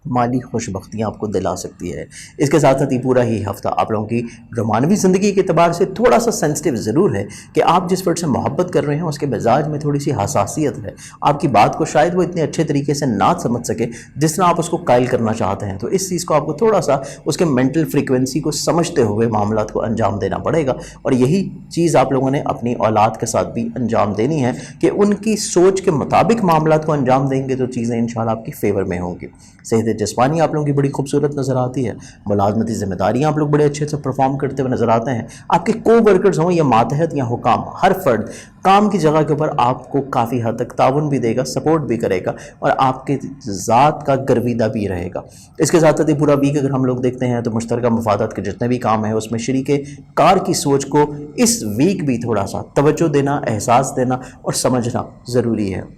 माली खुशबख्तियाँ आपको दिला सकती है। इसके साथ साथ ये पूरा ही हफ्ता आप लोगों की रोमानवी ज़िंदगी के अतबार से थोड़ा सा सेंसिटिव ज़रूर है कि आप जिस फर्द से मोहब्बत कर रहे हैं उसके मिजाज में थोड़ी सी हसासियत है। आपकी बात को शायद वो इतने अच्छे तरीके से ना समझ सके जिस तरह आप उसको कायल करना चाहते हैं। तो इस चीज़ को आपको थोड़ा सा उसके मेंटल फ्रीक्वेंसी को समझते हुए मामलात को अंजाम देना पड़ेगा। और यही चीज़ आप लोगों ने अपनी औलाद के साथ भी अंजाम देनी है कि उनकी सोच के मुताबिक मामलात को अंजाम देंगे तो चीज़ें इंशाल्लाह आपकी फेवर में होंगी। सेहत जिस्मानी आप लोगों की बड़ी खूबसूरत नज़र आती है। मुलाजमती ज़िम्मेदारियाँ आप लोग बड़े अच्छे से परफॉर्म करते हुए नज़र आते हैं। आपके को वर्कर्स हों या मातहत या हुकाम, हर फर्द काम की जगह के ऊपर आपको काफ़ी हद तक ताउन भी देगा, सपोर्ट भी करेगा, और आपके ज़ात का गर्विदा भी रहेगा। इसके साथ साथ ही पूरा वीक अगर हम लोग देखते हैं तो मुश्तरका मफादात के जितने भी काम हैं उसमें शरीके कार की सोच को इस वीक भी थोड़ा सा तवज्जो देना, एहसास देना और समझना ज़रूरी है।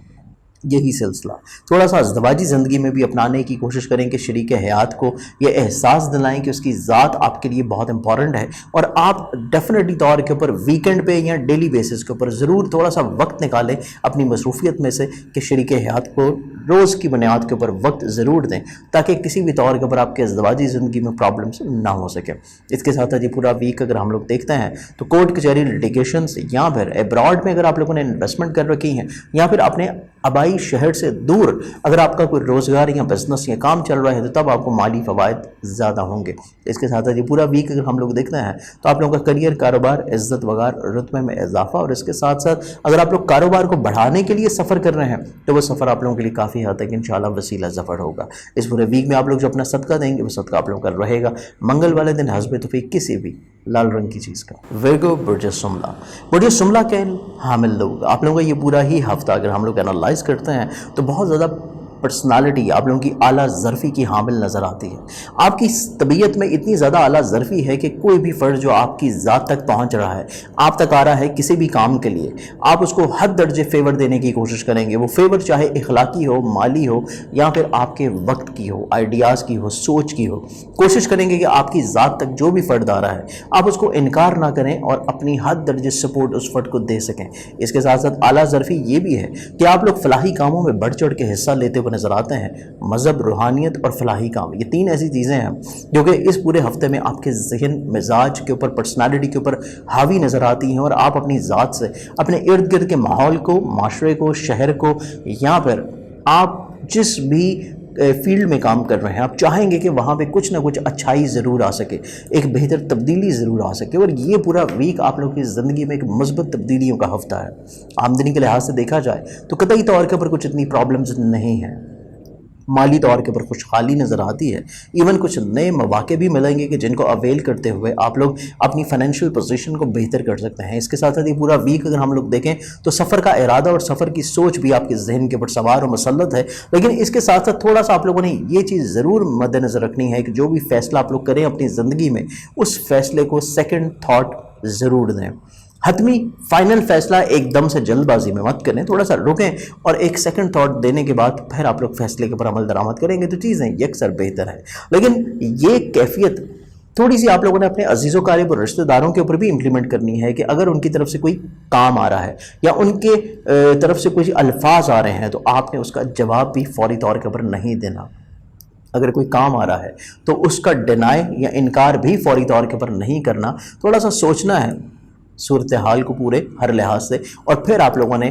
یہی سلسلہ تھوڑا سا ازدواجی زندگی میں بھی اپنانے کی کوشش کریں کہ شریک حیات کو یہ احساس دلائیں کہ اس کی ذات آپ کے لیے بہت امپورٹنٹ ہے، اور آپ ڈیفینیٹلی طور کے اوپر ویکنڈ پہ یا ڈیلی بیسس کے اوپر ضرور تھوڑا سا وقت نکالیں اپنی مصروفیت میں سے کہ شریک حیات کو روز کی بنیاد کے اوپر وقت ضرور دیں، تاکہ کسی بھی طور کے اوپر آپ کے ازدواجی زندگی میں پرابلمس نہ ہو سکے۔ اس کے ساتھ یہ پورا ویک اگر ہم لوگ دیکھتے ہیں تو کورٹ کچہری لٹیگیشنس یا پھر ابراڈ میں اگر آپ لوگوں نے انویسٹمنٹ کر رکھی ہیں، یا پھر اپنے آبائی شہر سے دور اگر آپ کا کوئی روزگار یا بزنس یا کام چل رہا ہے، تو تب آپ کو مالی فوائد زیادہ ہوں گے۔ اس کے ساتھ یہ پورا ویک اگر ہم لوگ دیکھتے ہیں تو آپ لوگوں کا کریئر، کاروبار، عزت وقار، رتبے میں اضافہ، اور اس کے ساتھ ساتھ اگر آپ لوگ کاروبار کو بڑھانے کے لیے سفر کر رہے ہیں تو وہ سفر آپ لوگوں کے لیے کافی حد تک انشاءاللہ وسیلہ ظفر ہوگا۔ اس پورے ویک میں آپ لوگ جو اپنا صدقہ دیں گے وہ صدقہ آپ لوگوں کا رہے گا منگل والے دن حسب توفیق کسی بھی لال رنگ کی چیز کا۔ ویرگو برج سملا، برج سملا کے حامل لوگ، آپ لوگوں کا یہ پورا ہی ہفتہ اگر ہم لوگ انالائز کرتے ہیں تو بہت زیادہ پرسنالٹی آپ لوگوں کی اعلیٰ ظرفی کی حامل نظر آتی ہے۔ آپ کی طبیعت میں اتنی زیادہ اعلیٰ ظرفی ہے کہ کوئی بھی فرد جو آپ کی ذات تک پہنچ رہا ہے، آپ تک آ رہا ہے کسی بھی کام کے لیے، آپ اس کو حد درجے فیور دینے کی کوشش کریں گے۔ وہ فیور چاہے اخلاقی ہو، مالی ہو، یا پھر آپ کے وقت کی ہو، آئیڈیاز کی ہو، سوچ کی ہو، کوشش کریں گے کہ آپ کی ذات تک جو بھی فرد آ رہا ہے آپ اس کو انکار نہ کریں اور اپنی حد درجے سپورٹ اس فرد کو دے سکیں۔ اس کے ساتھ ساتھ اعلیٰ ظرفی یہ بھی ہے کہ آپ لوگ فلاحی کاموں میں بڑھ چڑھ کے حصہ لیتے ہوئے نظر آتے ہیں۔ مذہب، روحانیت اور فلاحی کام، یہ تین ایسی چیزیں ہیں جو کہ اس پورے ہفتے میں آپ کے ذہن، مزاج کے اوپر، پرسنالٹی کے اوپر حاوی نظر آتی ہیں، اور آپ اپنی ذات سے اپنے ارد گرد کے ماحول کو، معاشرے کو، شہر کو، یا پھر آپ جس بھی فیلڈ میں کام کر رہے ہیں، آپ چاہیں گے کہ وہاں پہ کچھ نہ کچھ اچھائی ضرور آ سکے، ایک بہتر تبدیلی ضرور آ سکے، اور یہ پورا ویک آپ لوگوں کی زندگی میں ایک مثبت تبدیلیوں کا ہفتہ ہے۔ آمدنی کے لحاظ سے دیکھا جائے تو قطعی طور کے اوپر کچھ اتنی پرابلمز نہیں ہیں، مالی طور کے اوپر خوشحالی نظر آتی ہے، ایون کچھ نئے مواقع بھی ملیں گے کہ جن کو اویل کرتے ہوئے آپ لوگ اپنی فائنینشیل پوزیشن کو بہتر کر سکتے ہیں۔ اس کے ساتھ ساتھ یہ پورا ویک اگر ہم لوگ دیکھیں تو سفر کا ارادہ اور سفر کی سوچ بھی آپ کے ذہن کے اوپر سوار و مسلط ہے، لیکن اس کے ساتھ ساتھ تھوڑا سا آپ لوگوں نے یہ چیز ضرور مد نظر رکھنی ہے کہ جو بھی فیصلہ آپ لوگ کریں اپنی زندگی میں، اس فیصلے کو سیکنڈ تھاٹ ضرور دیں۔ حتمی فائنل فیصلہ ایک دم سے جلد بازی میں مت کریں، تھوڑا سا رکیں اور ایک سیکنڈ تھاٹ دینے کے بعد پھر آپ لوگ فیصلے کے اوپر عمل درآمد کریں گے تو چیزیں یکسر بہتر ہیں۔ لیکن یہ کیفیت تھوڑی سی آپ لوگوں نے اپنے عزیز و قریب اور رشتہ داروں کے اوپر بھی امپلیمنٹ کرنی ہے کہ اگر ان کی طرف سے کوئی کام آ رہا ہے یا ان کے طرف سے کوئی الفاظ آ رہے ہیں تو آپ نے اس کا جواب بھی فوری طور کے اوپر نہیں دینا۔ اگر کوئی کام آ رہا ہے تو اس کا ڈینائی یا انکار بھی فوری طور کے اوپر نہیں کرنا، تھوڑا سا سوچنا ہے صورتحال کو پورے ہر لحاظ سے، اور پھر آپ لوگوں نے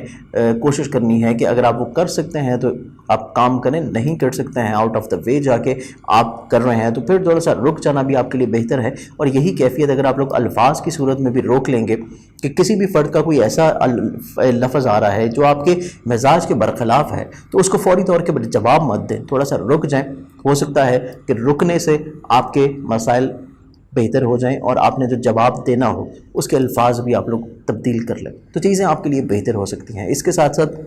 کوشش کرنی ہے کہ اگر آپ وہ کر سکتے ہیں تو آپ کام کریں، نہیں کر سکتے ہیں آؤٹ آف دا وے جا کے آپ کر رہے ہیں تو پھر تھوڑا سا رک جانا بھی آپ کے لیے بہتر ہے۔ اور یہی کیفیت اگر آپ لوگ الفاظ کی صورت میں بھی روک لیں گے کہ کسی بھی فرد کا کوئی ایسا لفظ آ رہا ہے جو آپ کے مزاج کے برخلاف ہے تو اس کو فوری طور کے جواب مت دیں، تھوڑا سا رک جائیں۔ ہو سکتا ہے کہ رکنے سے آپ کے مسائل بہتر ہو جائیں اور آپ نے جو جواب دینا ہو اس کے الفاظ بھی آپ لوگ تبدیل کر لیں تو چیزیں آپ کے لیے بہتر ہو سکتی ہیں۔ اس کے ساتھ ساتھ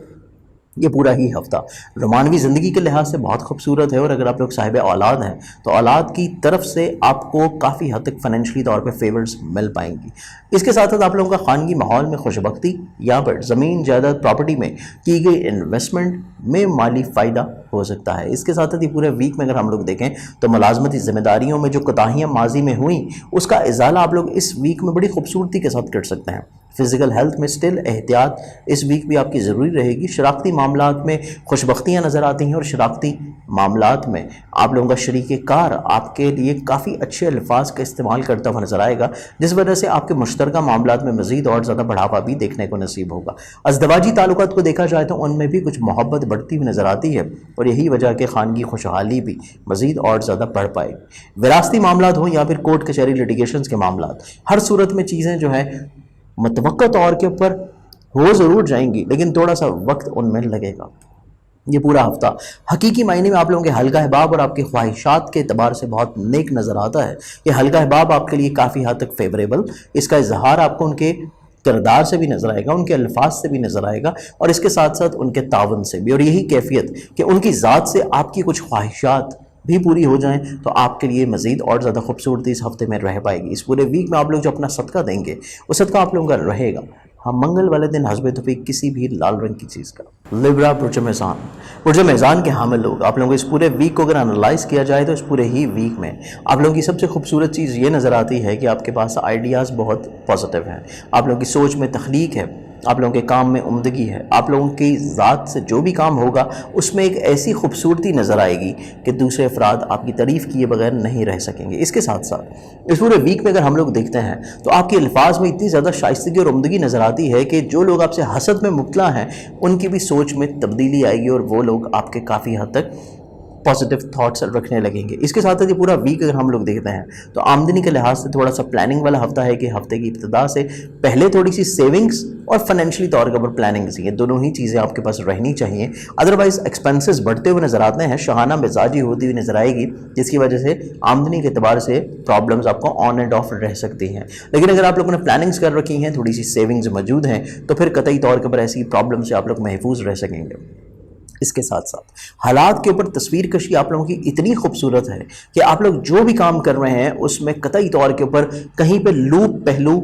یہ پورا ہی ہفتہ رومانوی زندگی کے لحاظ سے بہت خوبصورت ہے، اور اگر آپ لوگ صاحب اولاد ہیں تو اولاد کی طرف سے آپ کو کافی حد تک فائنینشلی طور پہ فیورز مل پائیں گی۔ اس کے ساتھ ساتھ آپ لوگوں کا خانگی ماحول میں خوشبختی یا پھر زمین جائیداد پراپرٹی میں کی گئی انویسٹمنٹ میں مالی فائدہ ہو سکتا ہے۔ اس کے ساتھ ساتھ یہ پورے ویک میں اگر ہم لوگ دیکھیں تو ملازمتی ذمہ داریوں میں جو کوتاہیاں ماضی میں ہوئیں اس کا ازالہ آپ لوگ اس ویک میں بڑی خوبصورتی کے ساتھ کر سکتے ہیں۔ فزیکل ہیلتھ میں سٹل احتیاط اس ویک بھی آپ کی ضروری رہے گی۔ شراکتی معاملات میں خوشبختیاں نظر آتی ہیں، اور شراکتی معاملات میں آپ لوگوں کا شریک کار آپ کے لیے کافی اچھے الفاظ کا استعمال کرتا ہوا نظر آئے گا، جس وجہ سے آپ کے مشترکہ معاملات میں مزید اور زیادہ بڑھاوا بھی دیکھنے کو نصیب ہوگا۔ ازدواجی تعلقات کو دیکھا جائے تو ان میں بھی کچھ محبت بڑھتی ہوئی نظر آتی ہے، اور یہی وجہ کہ خانگی خوشحالی بھی مزید اور زیادہ بڑھ پائے گی۔ وراثتی معاملات ہوں یا پھر کورٹ کچہری لٹیگیشنز کے معاملات، ہر صورت میں چیزیں جو ہیں متوقع طور کے اوپر ہو ضرور جائیں گی، لیکن تھوڑا سا وقت ان میں لگے گا۔ یہ پورا ہفتہ حقیقی معنی میں آپ لوگوں کے حلقہ احباب اور آپ کے خواہشات کے اعتبار سے بہت نیک نظر آتا ہے۔ یہ حلقہ احباب آپ کے لیے کافی حد تک فیوریبل، اس کا اظہار آپ کو ان کے کردار سے بھی نظر آئے گا، ان کے الفاظ سے بھی نظر آئے گا، اور اس کے ساتھ ساتھ ان کے تعاون سے بھی، اور یہی کیفیت کہ ان کی ذات سے آپ کی کچھ خواہشات بھی پوری ہو جائیں تو آپ کے لیے مزید اور زیادہ خوبصورتی اس ہفتے میں رہ پائے گی۔ اس پورے ویک میں آپ لوگ جو اپنا صدقہ دیں گے وہ صدقہ آپ لوگوں کا رہے گا ہم منگل والے دن حسب توفیق کسی بھی لال رنگ کی چیز کا۔ لیبرا برج میزان، برج میزان کے حامل لوگ، آپ لوگوں کو اس پورے ویک کو اگر انالائز کیا جائے تو اس پورے ہی ویک میں آپ لوگوں کی سب سے خوبصورت چیز یہ نظر آتی ہے کہ آپ کے پاس آئیڈیاز بہت پازیٹیو ہیں، آپ لوگوں کی سوچ میں تخلیق ہے، آپ لوگوں کے کام میں عمدگی ہے، آپ لوگوں کی ذات سے جو بھی کام ہوگا اس میں ایک ایسی خوبصورتی نظر آئے گی کہ دوسرے افراد آپ کی تعریف کیے بغیر نہیں رہ سکیں گے۔ اس کے ساتھ ساتھ اس پورے ویک میں اگر ہم لوگ دیکھتے ہیں تو آپ کے الفاظ میں اتنی زیادہ شائستگی اور عمدگی نظر آتی ہے کہ جو لوگ آپ سے حسد میں مبتلا ہیں ان کی بھی سوچ میں تبدیلی آئے گی اور وہ لوگ آپ کے کافی حد تک پازیٹیو تھاٹس رکھنے لگیں گے۔ اس کے ساتھ یہ پورا ویک اگر ہم لوگ دیکھتے ہیں تو آمدنی کے لحاظ سے تھوڑا سا پلاننگ والا ہفتہ ہے کہ ہفتے کی ابتدا سے پہلے تھوڑی سی سیونگز اور فائنینشلی طور کے اوپر پلاننگز، یہ دونوں ہی چیزیں آپ کے پاس رہنی چاہیے، ادروائز ایکسپینسز بڑھتے ہوئے نظر آتے ہیں، شاہانہ مزاجی ہوتی ہوئی نظر آئے گی جس کی وجہ سے آمدنی کے اعتبار سے پرابلمز آپ کو آن اینڈ آف رہ سکتی ہیں۔ لیکن اگر آپ لوگوں نے پلاننگز کر رکھی ہیں، تھوڑی سی سیونگز موجود ہیں تو پھر قطعی طور کے اوپر ایسی پرابلم سے آپ لوگ محفوظ رہ سکیں گے۔ اس کے ساتھ ساتھ حالات کے اوپر تصویر کشی آپ لوگوں کی اتنی خوبصورت ہے کہ آپ لوگ جو بھی کام کر رہے ہیں اس میں قطعی طور کے اوپر کہیں پہ لوپ پہلو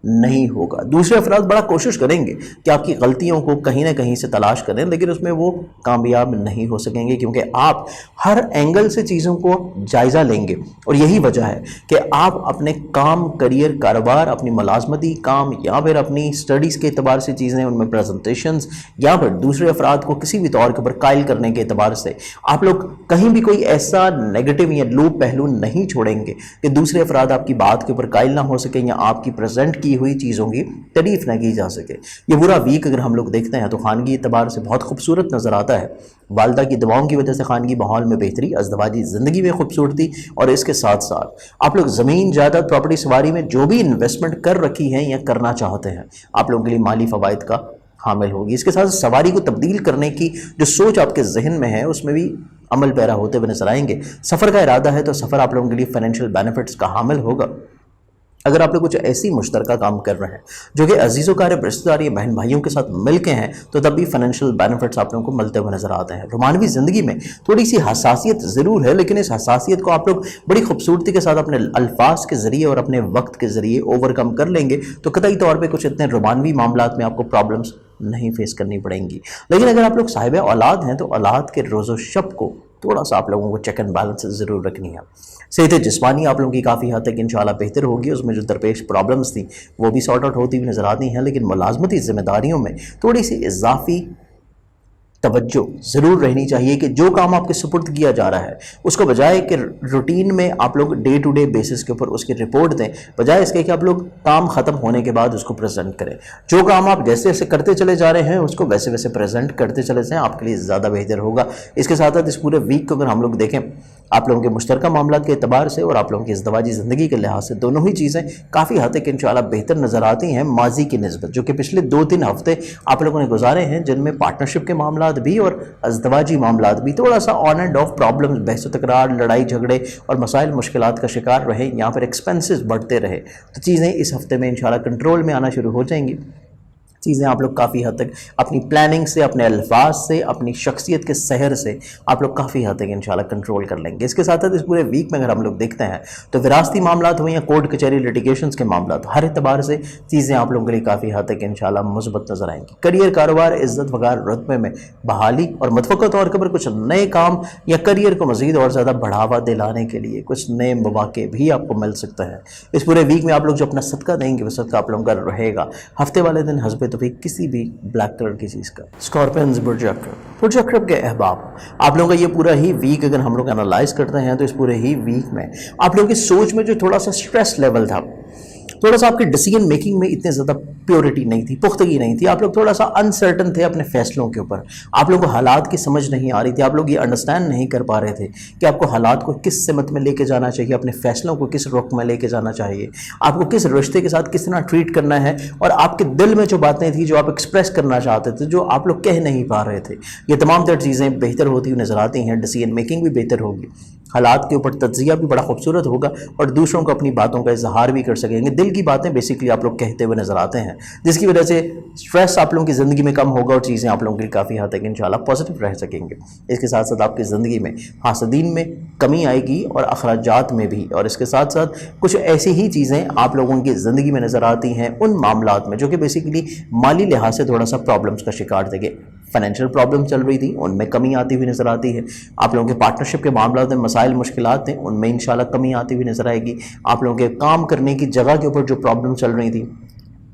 نہیں ہوگا۔ دوسرے افراد بڑا کوشش کریں گے کہ آپ کی غلطیوں کو کہیں نہ کہیں سے تلاش کریں، لیکن اس میں وہ کامیاب نہیں ہو سکیں گے کیونکہ آپ ہر اینگل سے چیزوں کو جائزہ لیں گے، اور یہی وجہ ہے کہ آپ اپنے کام، کریئر، کاروبار، اپنی ملازمتی کام یا پھر اپنی سٹڈیز کے اعتبار سے چیزیں، ان میں پریزنٹیشنز یا پھر دوسرے افراد کو کسی بھی طور کے اوپر قائل کرنے کے اعتبار سے آپ لوگ کہیں بھی کوئی ایسا نیگیٹو یا لوپ پہلو نہیں چھوڑیں گے کہ دوسرے افراد آپ کی بات کے اوپر قائل نہ ہو سکیں یا آپ کی پریزنٹ کی ہوئی چیزوں کی تعریف نہ کی جا سکے۔ یہ پورا ویک اگر ہم لوگ دیکھتے ہیں تو خانگی اعتبار سے بہت خوبصورت نظر آتا ہے، والدہ کی دعاؤں کی وجہ سے خانگی ماحول میں بہتری، ازدواجی زندگی میں خوبصورتی، اور اس کے ساتھ ساتھ آپ لوگ زمین جائیداد پراپرٹی سواری میں جو بھی انویسٹمنٹ کر رکھی ہیں یا کرنا چاہتے ہیں آپ لوگوں کے لیے مالی فوائد کا حامل ہوگی۔ اس کے ساتھ سواری کو تبدیل کرنے کی جو سوچ آپ کے ذہن میں ہے اس میں بھی عمل پیرا ہوتے ہوئے نظر آئیں گے۔ سفر کا ارادہ ہے تو سفر آپ لوگوں کے لیے فائنینشیل بینیفٹس کا حامل ہوگا۔ اگر آپ لوگ کچھ ایسی مشترکہ کام کر رہے ہیں جو کہ عزیز و قارب رشتہ دار یا بہن بھائیوں کے ساتھ مل کے ہیں تو تب بھی فائنینشیل بینیفٹس آپ لوگوں کو ملتے ہوئے نظر آتے ہیں۔ رومانوی زندگی میں تھوڑی سی حساسیت ضرور ہے، لیکن اس حساسیت کو آپ لوگ بڑی خوبصورتی کے ساتھ اپنے الفاظ کے ذریعے اور اپنے وقت کے ذریعے اوور کم کر لیں گے تو قطعی طور پہ کچھ اتنے رومانوی معاملات میں آپ کو پرابلمس نہیں فیس کرنی پڑیں گی۔ لیکن اگر آپ لوگ صاحب اولاد ہیں تو اولاد کے روز و شب کو تھوڑا سا آپ لوگوں کو چیک اینڈ بیلنس ضرور رکھنی ہے۔ صحت جسمانی آپ لوگوں کی کافی حد تک انشاءاللہ بہتر ہوگی، اس میں جو درپیش پرابلمس تھیں وہ بھی سارٹ آؤٹ ہوتی ہوئی نظر آتی ہیں، لیکن ملازمتی ذمہ داریوں میں تھوڑی سی اضافی توجہ ضرور رہنی چاہیے کہ جو کام آپ کے سپرد کیا جا رہا ہے اس کو بجائے کہ روٹین میں آپ لوگ ڈے ٹو ڈے بیسس کے اوپر اس کی رپورٹ دیں، بجائے اس کے کہ آپ لوگ کام ختم ہونے کے بعد اس کو پریزنٹ کریں۔ جو کام آپ جیسے جیسے کرتے چلے جا رہے ہیں اس کو ویسے ویسے پریزنٹ کرتے چلے جائیں، آپ کے لیے زیادہ بہتر ہوگا۔ اس کے ساتھ ساتھ اس پورے ویک کو اگر ہم لوگ دیکھیں آپ لوگوں کے مشترکہ معاملات کے اعتبار سے اور آپ لوگوں کی ازدواجی زندگی کے لحاظ سے دونوں ہی چیزیں کافی حد تک انشاءاللہ بہتر نظر آتی ہیں ماضی کی نسبت، جو کہ پچھلے 2-3 ہفتے آپ لوگوں نے گزارے ہیں جن میں پارٹنرشپ کے معاملات بھی اور ازدواجی معاملات بھی تھوڑا سا آن اینڈ آف پرابلمز، بحث و تکرار، لڑائی جھگڑے اور مسائل مشکلات کا شکار رہے، یہاں پر ایکسپینسز بڑھتے رہے، تو چیزیں اس ہفتے میں انشاءاللہ کنٹرول میں آنا شروع ہو جائیں گی۔ چیزیں آپ لوگ کافی حد تک اپنی پلاننگ سے، اپنے الفاظ سے، اپنی شخصیت کے سحر سے آپ لوگ کافی حد تک انشاءاللہ کنٹرول کر لیں گے۔ اس کے ساتھ ساتھ اس پورے ویک میں اگر ہم لوگ دیکھتے ہیں تو وراثتی معاملات ہوئیں یا کورٹ کچہری لٹیگیشنز کے معاملات، ہر اعتبار سے چیزیں آپ لوگوں کے لیے کافی حد تک انشاءاللہ مثبت نظر آئیں گی۔ کریئر، کاروبار، عزت وقار، رتبے میں بحالی اور متفقہ طور پر کچھ نئے کام یا کریئر کو مزید اور زیادہ بڑھاوا دلانے کے لیے کچھ نئے مواقع بھی آپ کو مل سکتا ہے۔ اس پورے ویک میں آپ لوگ جو اپنا صدقہ دیں گے وہ صدقہ آپ لوگوں کا رہے گا ہفتے والے دن حسب توفیق کسی بھی بلیک کلر کی چیز کا۔ اسکارپینز، برج اکرم، برج اکرم کے احباب، آپ لوگوں کا یہ پورا ہی ویک اگر ہم لوگ انالائز کرتے ہیں تو اس پورے ہی ویک میں آپ لوگوں کی سوچ میں جو تھوڑا سا سٹریس لیول تھا، تھوڑا سا آپ کی ڈیسیجن میکنگ میں اتنے زیادہ پیورٹی نہیں تھی، پختگی نہیں تھی، آپ لوگ تھوڑا سا انسرٹن تھے اپنے فیصلوں کے اوپر، آپ لوگوں کو حالات کی سمجھ نہیں آ رہی تھی، آپ لوگ یہ انڈرسٹینڈ نہیں کر پا رہے تھے کہ آپ کو حالات کو کس سمت میں لے کے جانا چاہیے، اپنے فیصلوں کو کس رخ میں لے کے جانا چاہیے، آپ کو کس رشتے کے ساتھ کس طرح ٹریٹ کرنا ہے، اور آپ کے دل میں جو باتیں تھیں جو آپ ایکسپریس کرنا چاہتے تھے، جو آپ لوگ کہہ نہیں پا رہے تھے، یہ تمام تر چیزیں بہتر ہوتی ہوئی نظر آتی ہیں، ڈیسیجن میکنگ بھی بہتر ہوگی۔ हालात के ऊपर तज्जिया भी बड़ा खूबसूरत होगा और दूसरों को अपनी बातों का इजहार भी कर सकेंगे। दिल की बातें बेसिकली आप लोग कहते हुए नजर आते हैं, जिसकी वजह से स्ट्रेस आप लोगों की ज़िंदगी में कम होगा और चीज़ें आप लोगों के लिए काफ़ी हद तक इंशाल्लाह पॉजिटिव रह सकेंगे। इसके साथ साथ आपकी ज़िंदगी में हासदीन में कमी आएगी और अखराजात में भी, और इसके साथ साथ कुछ ऐसी ही चीज़ें आप लोगों की ज़िंदगी में नज़र आती हैं उन मामलात में जो कि बेसिकली माली लिहाज से थोड़ा सा प्रॉब्लम्स का शिकार थे। फाइनेंशियल प्रॉब्लम चल रही थी, उनमें कमी आती हुई नज़र आती है। आप लोगों के पार्टनरशिप के मामला में मसाइल मुश्किलात थे, उनमें इंशाल्लाह कमी आती हुई नज़र आएगी। आप लोगों के काम करने की जगह के ऊपर जो प्रॉब्लम चल रही थी,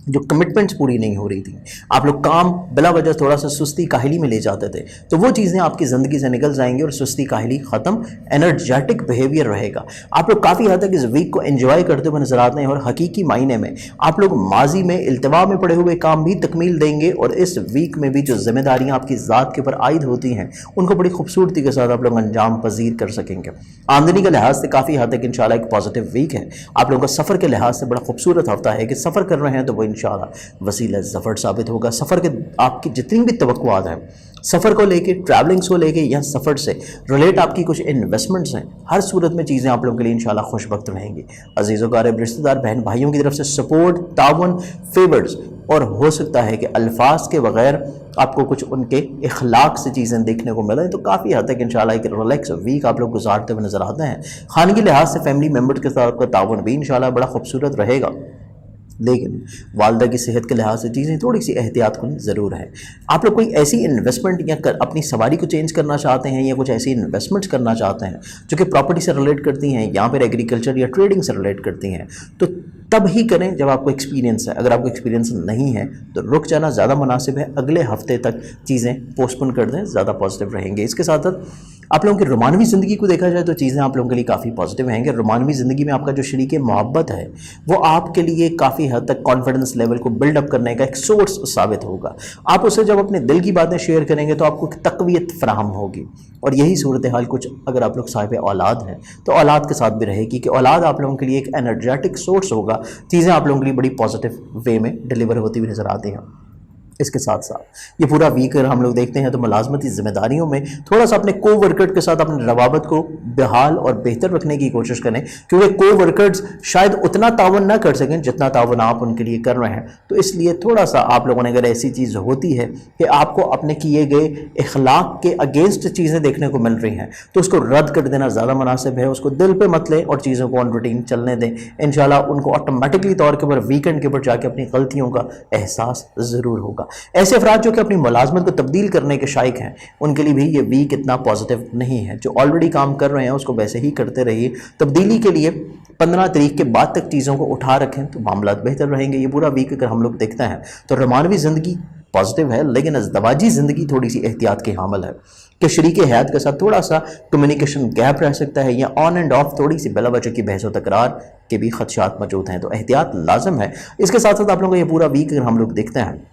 जो कमिटमेंट्स पूरी नहीं हो रही थी, आप लोग काम बिला वजह थोड़ा सा सुस्ती काहली में ले जाते थे, तो वो चीज़ें आपकी ज़िंदगी से निकल जाएंगी और सुस्ती काहली ख़त्म, एनर्जेटिक बिहेवियर रहेगा। आप लोग काफ़ी हद तक इस वीक को एंजॉय करते हुए नजर आते हैं और हकीकी मायने में आप लोग माजी में इल्तिवा में पड़े हुए काम भी तकमील देंगे और इस वीक में भी जो जिम्मेदारियाँ आपकी ज़ात के ऊपर आयद होती हैं उनको बड़ी खूबसूरती के साथ आप लोग अंजाम पजीर कर सकेंगे। आमदनी के लिहाज से काफ़ी हद तक इंशाल्लाह एक पॉजिटिव वीक है। आप लोगों का सफ़र के लिहाज से बड़ा खूबसूरत हफ्ता है कि सफ़र कर रहे हैं तो वो इंशाल्लाह वसीला ज़फ़र साबित होगा। सफ़र के आपकी जितनी भी तवक्कुआत हैं सफ़र को लेके, ट्रैवलिंग्स को लेके या सफ़र से रिलेट आपकी कुछ इन्वेस्टमेंट्स हैं, हर सूरत में चीज़ें आप लोगों के लिए इंशाल्लाह खुशबख्त रहेंगी। अजीज़ों क़रीब रिश्तेदार बहन भाइयों की तरफ से सपोर्ट, तावन, फेवर्स और हो सकता है कि अल्फाज के बगैर आपको कुछ उनके इखलाक से चीज़ें देखने को मिलें, तो काफ़ी हद तक इंशाल्लाह एक रिलैक्स वीक आप लोग गुजारते हुए नज़र आते हैं। खानगी लिहाज से फैमिली मेम्बर्स के साथ आपका तावन भी इंशाल्लाह बड़ा खूबसूरत रहेगा, लेकिन वालदा की सेहत के लिहाज से चीज़ें थोड़ी सी एहतियात कुन ज़रूर है। आप लोग कोई ऐसी इन्वेस्टमेंट या अपनी सवारी को चेंज करना चाहते हैं या कुछ ऐसी इन्वेस्टमेंट्स करना चाहते हैं जो कि प्रॉपर्टी से रिलेट करती हैं या फिर एग्रीकल्चर या ट्रेडिंग से रिलेट करती हैं, तो तब ही करें जब आपको एक्सपीरियंस है। अगर आपको एक्सपीरियंस नहीं है तो रुक जाना ज़्यादा मुनासिब है, अगले हफ्ते तक चीज़ें पोस्टपोन कर दें, ज़्यादा पॉजिटिव रहेंगे। इसके साथ साथ आप लोगों की रोमानवी ज़िंदगी को देखा जाए तो चीज़ें आप लोगों के लिए काफ़ी पॉजिटिव रहेंगे। रोमानवी ज़िंदगी में आपका जो शरीक मोहब्बत है वो आपके लिए काफ़ी हद तक कॉन्फिडेंस लेवल को बिल्डअप करने का एक सोर्स साबित होगा। आप उससे जब अपने दिल की बातें शेयर करेंगे तो आपको तक़वियत फराहम होगी, और यही सूरत हाल कुछ अगर आप लोग साहिब औलाद हैं तो औलाद के साथ भी रहेगी कि औलाद आप लोगों के लिए एक एनर्जेटिक सोर्स होगा। चीज़ें आप लोगों के लिए बड़ी पॉजिटिव वे में डिलीवर होती हुई नज़र आती हैं। इसके साथ साथ ये पूरा वीक अगर हम लोग देखते हैं तो मुलाजमती ज़िम्मेदारियों में थोड़ा सा अपने को वर्कर के साथ अपने रवाबत को बहाल और बेहतर रखने की कोशिश करें, क्योंकि को वर्कर्स शायद उतना तावन ना कर सकें जितना तावन आप उनके लिए कर रहे हैं। तो इसलिए थोड़ा सा आप लोगों ने, अगर ऐसी चीज़ होती है कि आपको अपने किए गए इखलाक के अगेंस्ट चीज़ें देखने को मिल रही हैं तो उसको रद्द कर देना ज़्यादा मुनासिब है। उसको दिल पर मत लें और चीज़ों को ऑन रूटीन चलने दें। इंशाल्लाह उनको ऑटोमेटिकली तौर के ऊपर वीकेंड के ऊपर जाके अपनी गलतियों का एहसास ज़रूर होगा। ऐसे अफराद जो कि अपनी मुलाजमत को तब्दील करने के शायक हैं उनके लिए भी ये वीक इतना पॉजिटिव नहीं है। जो ऑलरेडी काम कर रहे हैं उसको वैसे ही करते रहिए। तब्दीली के लिए 15 तारीख के बाद तक चीज़ों को उठा रखें तो मामला बेहतर रहेंगे। ये पूरा वीक अगर हम लोग देखते हैं तो रोमानवी ज़िंदगी पॉजिटिव है, लेकिन अज़दवाजी ज़िंदगी थोड़ी सी एहतियात की हामिल है कि शरीक हयात के साथ थोड़ा सा कम्युनिकेशन गैप रह सकता है या ऑन एंड ऑफ थोड़ी सी बिला वजह की बहस व तकरार के भी खदशात मौजूद हैं, तो एहतियात लाजम है। इसके साथ साथ आप लोगों को ये पूरा वीक अगर हम लोग देखते हैं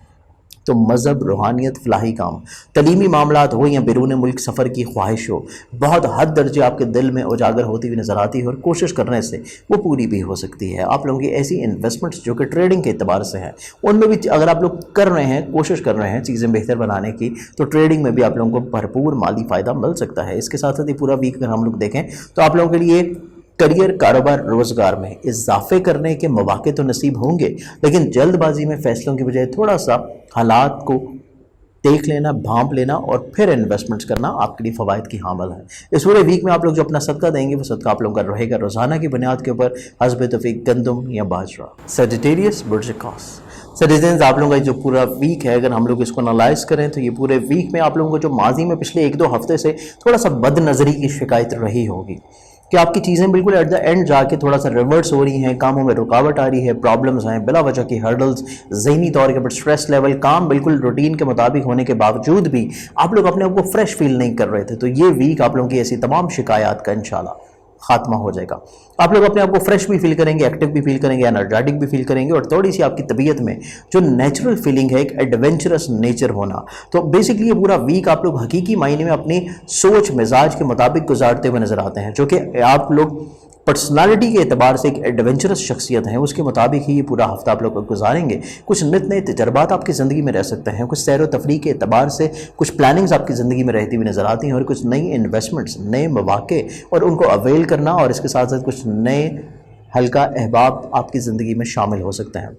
तो मज़हब, रूहानियत, फलाही काम, तलीमी मामलात हो या बैरून मुल्क सफ़र की ख्वाहिश हो, बहुत हद दर्जे आपके दिल में उजागर होती हुई नज़र आती है और कोशिश करने से वो पूरी भी हो सकती है। आप लोगों की ऐसी इन्वेस्टमेंट्स जो कि ट्रेडिंग के एतबार से हैं उनमें भी अगर आप लोग कर रहे हैं, कोशिश कर रहे हैं चीज़ें बेहतर बनाने की, तो ट्रेडिंग में भी आप लोगों को भरपूर माली फ़ायदा मिल सकता है। इसके साथ साथ ये पूरा वीक अगर हम लोग देखें तो आप लोगों के लिए करियर, कारोबार, रोज़गार में इजाफे करने के मौके तो नसीब होंगे, लेकिन जल्दबाजी में फ़ैसलों की बजाय थोड़ा सा हालात को देख लेना, भांप लेना और फिर इन्वेस्टमेंट्स करना आपके लिए फ़वाइद की हामिल है। इस पूरे वीक में आप लोग जो अपना सदका देंगे वो सदका आप लोगों का रहेगा रोज़ाना की बुनियाद के ऊपर हस्ब तौफीक गंदम या बाजरा। सेजिटेरियस बुर्ज कॉस सिटीजन्स, आप लोगों का जो पूरा वीक है अगर हम लोग इसको एनालाइज करें तो ये पूरे वीक में आप लोगों को जो माजी में पिछले 1-2 हफ्ते से थोड़ा सा बदनज़री की शिकायत रही होगी कि आपकी चीज़ें बिल्कुल एट द एंड जाके थोड़ा सा रिवर्स हो रही हैं, कामों में रुकावट आ रही है, प्रॉब्लम्स हैं, बिला वजह की हर्डल्स, ज़हनी तौर के ऊपर स्ट्रेस लेवल, काम बिल्कुल रूटीन के मुताबिक होने के बावजूद भी आप लोग अपने आप को फ्रेश फील नहीं कर रहे थे। तो ये वीक आप लोगों की ऐसी तमाम शिकायत का इंशाल्लाह खात्मा हो जाएगा। आप लोग अपने आप को फ्रेश भी फील करेंगे, एक्टिव भी फील करेंगे, एनर्जेटिक भी फील करेंगे और थोड़ी सी आपकी तबीयत में जो नेचुरल फीलिंग है, एक एडवेंचरस नेचर होना। तो बेसिकली ये पूरा वीक आप लोग हकीकी मायने में अपनी सोच मिजाज के मुताबिक गुजारते हुए नजर आते हैं, जो कि आप लोग पर्सनालिटी के एतबार से एक एडवेंचरस शख्सियत हैं, उसके मुताबिक ही ये पूरा हफ्ता आप लोग गुजारेंगे। कुछ नित नए तजर्बात आपकी ज़िंदगी में रह सकते हैं, कुछ सैर व तफरीह के एतबार से कुछ प्लानिंग्स आपकी ज़िंदगी में रहती हुई नज़र आती हैं, और कुछ नई इन्वेस्टमेंट्स, नए मौक़े और उनको अवेल करना, और इसके साथ साथ कुछ नए हल्का अहबाब आपकी ज़िंदगी में शामिल हो सकते हैं।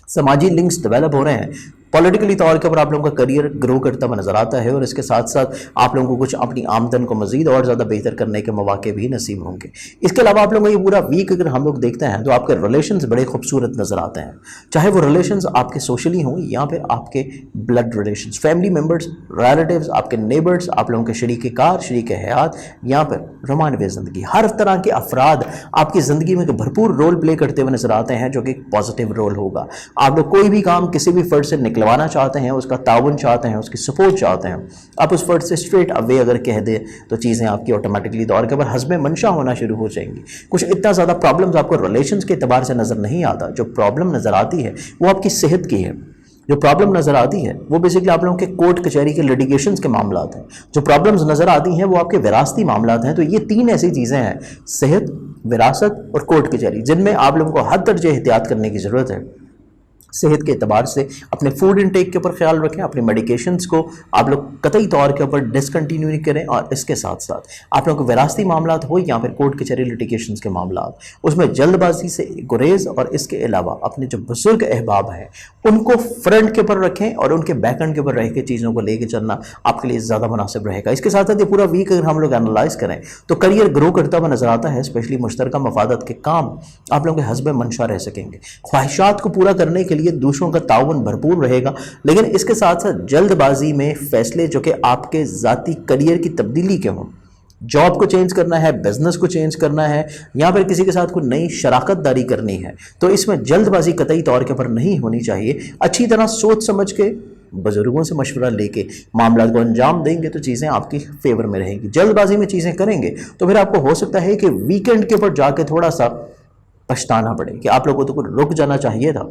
समाजी लिंक्स डेवलप हो रहे हैं, पॉलिटिकली तौर के ऊपर आप लोगों का करियर ग्रो करता हुआ नज़र आता है, और इसके साथ साथ आप लोगों को कुछ अपनी आमदन को मज़ीद और ज़्यादा बेहतर करने के मौके भी नसीब होंगे। इसके अलावा आप लोगों को ये पूरा वीक अगर हम लोग देखते हैं तो आपके रिलेशंस बड़े खूबसूरत नज़र आते हैं, चाहे वो रिलेशंस आपके सोशली हों या फिर आपके blood relations, family members, relatives, आपके नेबर्स, आप लोगों के शरीक कार, शरीक हयात या फिर रोमानवी ज़िंदगी, हर तरह के अफराद आपकी ज़िंदगी में भरपूर रोल प्ले करते हुए नज़र आते हैं, जो कि पॉजिटिव रोल होगा। आप लोग कोई भी काम किसी भी फर्द से निकलवाना चाहते हैं, उसका ताउन चाहते हैं, उसकी सपोर्ट चाहते हैं, आप उस फर्द से स्ट्रेट अवे अगर कह दें तो चीज़ें आपकी ऑटोमेटिकली दौर के ऊपर हस्ब मंशा होना शुरू हो जाएंगी। कुछ इतना ज़्यादा प्रॉब्लम्स आपको रिलेशंस के एतबार से नज़र नहीं आता। जो प्रॉब्लम नज़र आती है वो आपकी सेहत की है, जो प्रॉब्लम नज़र आती है वो बेसिकली आप लोगों के कोर्ट कचहरी के लिटिगेशंस के मामलात हैं, जो प्रॉब्लम्स नज़र आती हैं वो आपके विरासती मामलात हैं। तो ये तीन ऐसी चीज़ें हैं, सेहत, विरासत और कोर्ट कचहरी, जिनमें आप लोगों को हद दर्जे एहतियात करने की ज़रूरत है। सेहत के एतबार से अपने फूड इनटेक के ऊपर ख्याल रखें, अपने मेडिकेशंस को आप लोग कतई तौर के ऊपर डिसकंटिन्यू करें, और इसके साथ साथ आप लोगों को विरासती मामलात हो या फिर कोर्ट कचहरी लिटिगेशंस के मामलात, उसमें जल्दबाजी से गुरेज, और इसके अलावा अपने जो बुजुर्ग अहबाब हैं उनको फ्रंट के ऊपर रखें और उनके बैक एंड के ऊपर रह के चीज़ों को लेकर चलना आपके लिए ज़्यादा मुनासिब रहेगा। इसके साथ साथ ये पूरा वीक अगर हम लोग एनालाइज करें तो करियर ग्रो करता हुआ नज़र आता है, स्पेशली मुश्तरका मफादत के काम आप लोगों के हस्ब मंशा रह सकेंगे। ख्वाहिशात को पूरा करने के लिए दूसरों का ताउन भरपूर रहेगा, लेकिन इसके साथ साथ जल्दबाजी में फैसले जो कि आपके ज़ाती करियर की तब्दीली के हों, जॉब को चेंज करना है, बिजनेस को चेंज करना है, या फिर किसी के साथ कोई नई शराकत दारी करनी है, तो इसमें जल्दबाजी कतई तौर के पर नहीं होनी चाहिए। अच्छी तरह सोच समझ के बुजुर्गों से मशवरा लेके मामला को अंजाम देंगे तो चीज़ें आपकी फेवर में रहेंगी। जल्दबाजी में चीज़ें करेंगे तो फिर आपको हो सकता है कि वीकेंड के ऊपर जाके थोड़ा सा पछताना पड़े कि आप लोगों को रुक जाना चाहिए था,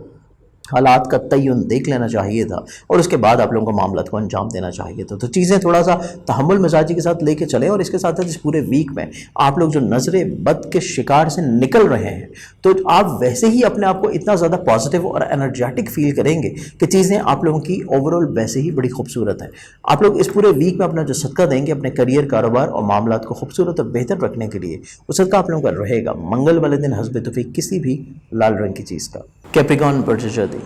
हालात का तयन देख लेना चाहिए था, और उसके बाद आप लोगों को मामला को अंजाम देना चाहिए था। तो चीज़ें थोड़ा सा तहम्मुल मिजाजी के साथ लेके चलें, और इसके साथ साथ इस पूरे वीक में आप लोग जो नज़रे बद के शिकार से निकल रहे हैं तो आप वैसे ही अपने आप को इतना ज़्यादा पॉजिटिव और एनर्जेटिक फील करेंगे कि चीज़ें आप लोगों की ओवरऑल वैसे ही बड़ी खूबसूरत है। आप लोग इस पूरे वीक में अपना जो सदका देंगे अपने करियर, कारोबार और मामलात को खूबसूरत और बेहतर रखने के लिए, वो सदका आप लोगों का रहेगा मंगल वाले दिन हस्ब तौफीक किसी भी लाल रंग की चीज़ का। कैप्रिकॉर्न पर्टिशर्दी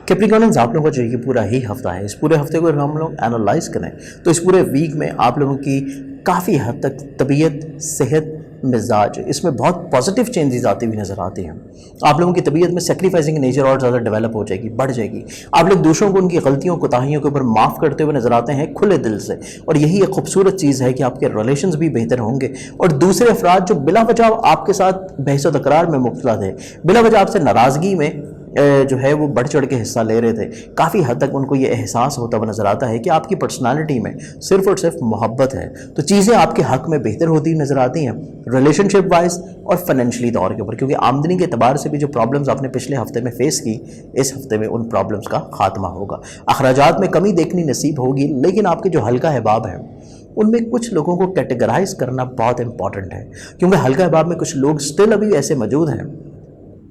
कैप्रिकॉर्नियंस आप लोगों का जो ये पूरा ही हफ्ता है, इस पूरे हफ्ते को अगर हम लोग एनालाइज करें तो इस पूरे वीक में आप लोगों की काफ़ी हद तक तबीयत, सेहत, मिजाज, इसमें बहुत पॉजिटिव चेंजेस आती हुई नज़र आती हैं। आप लोगों की तबीयत में सेक्रीफाइसिंग नेचर और ज़्यादा डेवलप हो जाएगी, बढ़ जाएगी। आप लोग दूसरों को उनकी गलतियों, कोताहियों के ऊपर माफ़ करते हुए नज़र आते हैं खुले दिल से, और यही एक खूबसूरत चीज़ है कि आपके रिलेशंस भी बेहतर होंगे, और दूसरे अफराद जो बिला वजह आपके साथ बहस व तकरार में मुब्तला थे, बिला वजह आपसे नाराज़गी में जो है वो बढ़ चढ़ के हिस्सा ले रहे थे, काफ़ी हद तक उनको ये एहसास होता हुआ नज़र आता है कि आपकी पर्सनालिटी में सिर्फ़ और सिर्फ मोहब्बत है, तो चीज़ें आपके हक़ में बेहतर होती नज़र आती हैं रिलेशनशिप वाइज और फाइनेंशियली तौर के ऊपर, क्योंकि आमदनी के एतबार से भी जो प्रॉब्लम्स आपने पिछले हफ्ते में फेस की, इस हफ्ते में उन प्रॉब्लम्स का खात्मा होगा। अखराजात में कमी देखनी नसीब होगी, लेकिन आपके जो हल्का अहबाब हैं उनमें कुछ लोगों को कैटेगराइज करना बहुत इंपॉर्टेंट है, क्योंकि हल्का अहबाब में कुछ लोग स्टिल अभी ऐसे मौजूद हैं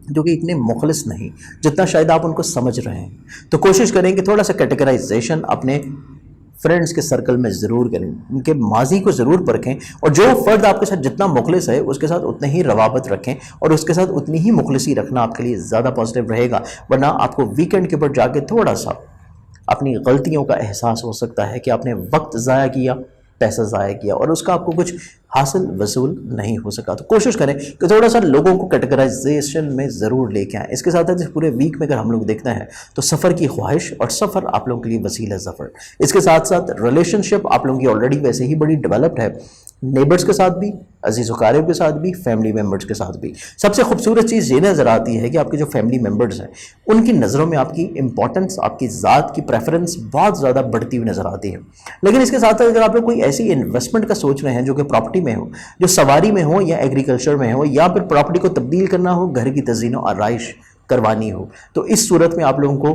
जो कि इतने मुखलिस नहीं जितना शायद आप उनको समझ रहे हैं। तो कोशिश करें कि थोड़ा सा कैटेगराइजेशन अपने फ्रेंड्स के सर्कल में ज़रूर करें, उनके माजी को ज़रूर परखें, और जो फ़र्द आपके साथ जितना मुखलिस है उसके साथ उतने ही रवाबत रखें, और उसके साथ उतनी ही मुखलिसी रखना आपके लिए ज़्यादा पॉजिटिव रहेगा। वरना आपको वीकेंड के ऊपर जाके थोड़ा सा अपनी गलतियों का एहसास हो सकता है कि आपने वक्त ज़ाया किया, पैसा ज़ाया किया, और उसका आपको कुछ हासिल वसूल नहीं हो सका। तो कोशिश करें कि थोड़ा सा लोगों को कैटेगराइजेशन में ज़रूर लेके आएँ। इसके साथ साथ इस पूरे वीक में अगर हम लोग देखते हैं तो सफ़र की ख्वाहिश, और सफ़र आप लोगों के लिए वसीला ज़फ़र। इसके साथ साथ रिलेशनशिप आप लोगों की ऑलरेडी वैसे ही बड़ी डेवलप्ड है, नेबर्स के साथ भी, अजीज़ वकारिब के साथ भी, फैमिली मेम्बर्स के साथ भी। सबसे खूबसूरत चीज़ ये नज़र आती है कि आपके जो फैमिली मेम्बर्स हैं उनकी नज़रों में आपकी इंपॉर्टेंस, आपकी ज़ात की प्रेफरेंस बहुत ज़्यादा बढ़ती हुई नज़र आती है। लेकिन इसके साथ साथ अगर आप लोग कोई ऐसी इन्वेस्टमेंट का सोच रहे हैं जो कि प्रॉपर्टी में हो, जो सवारी में हो या एग्रीकल्चर में हो, या फिर प्रॉपर्टी को तब्दील करना हो, घर की तज़ीन और आराइश करवानी हो, तो इस सूरत में आप लोगों को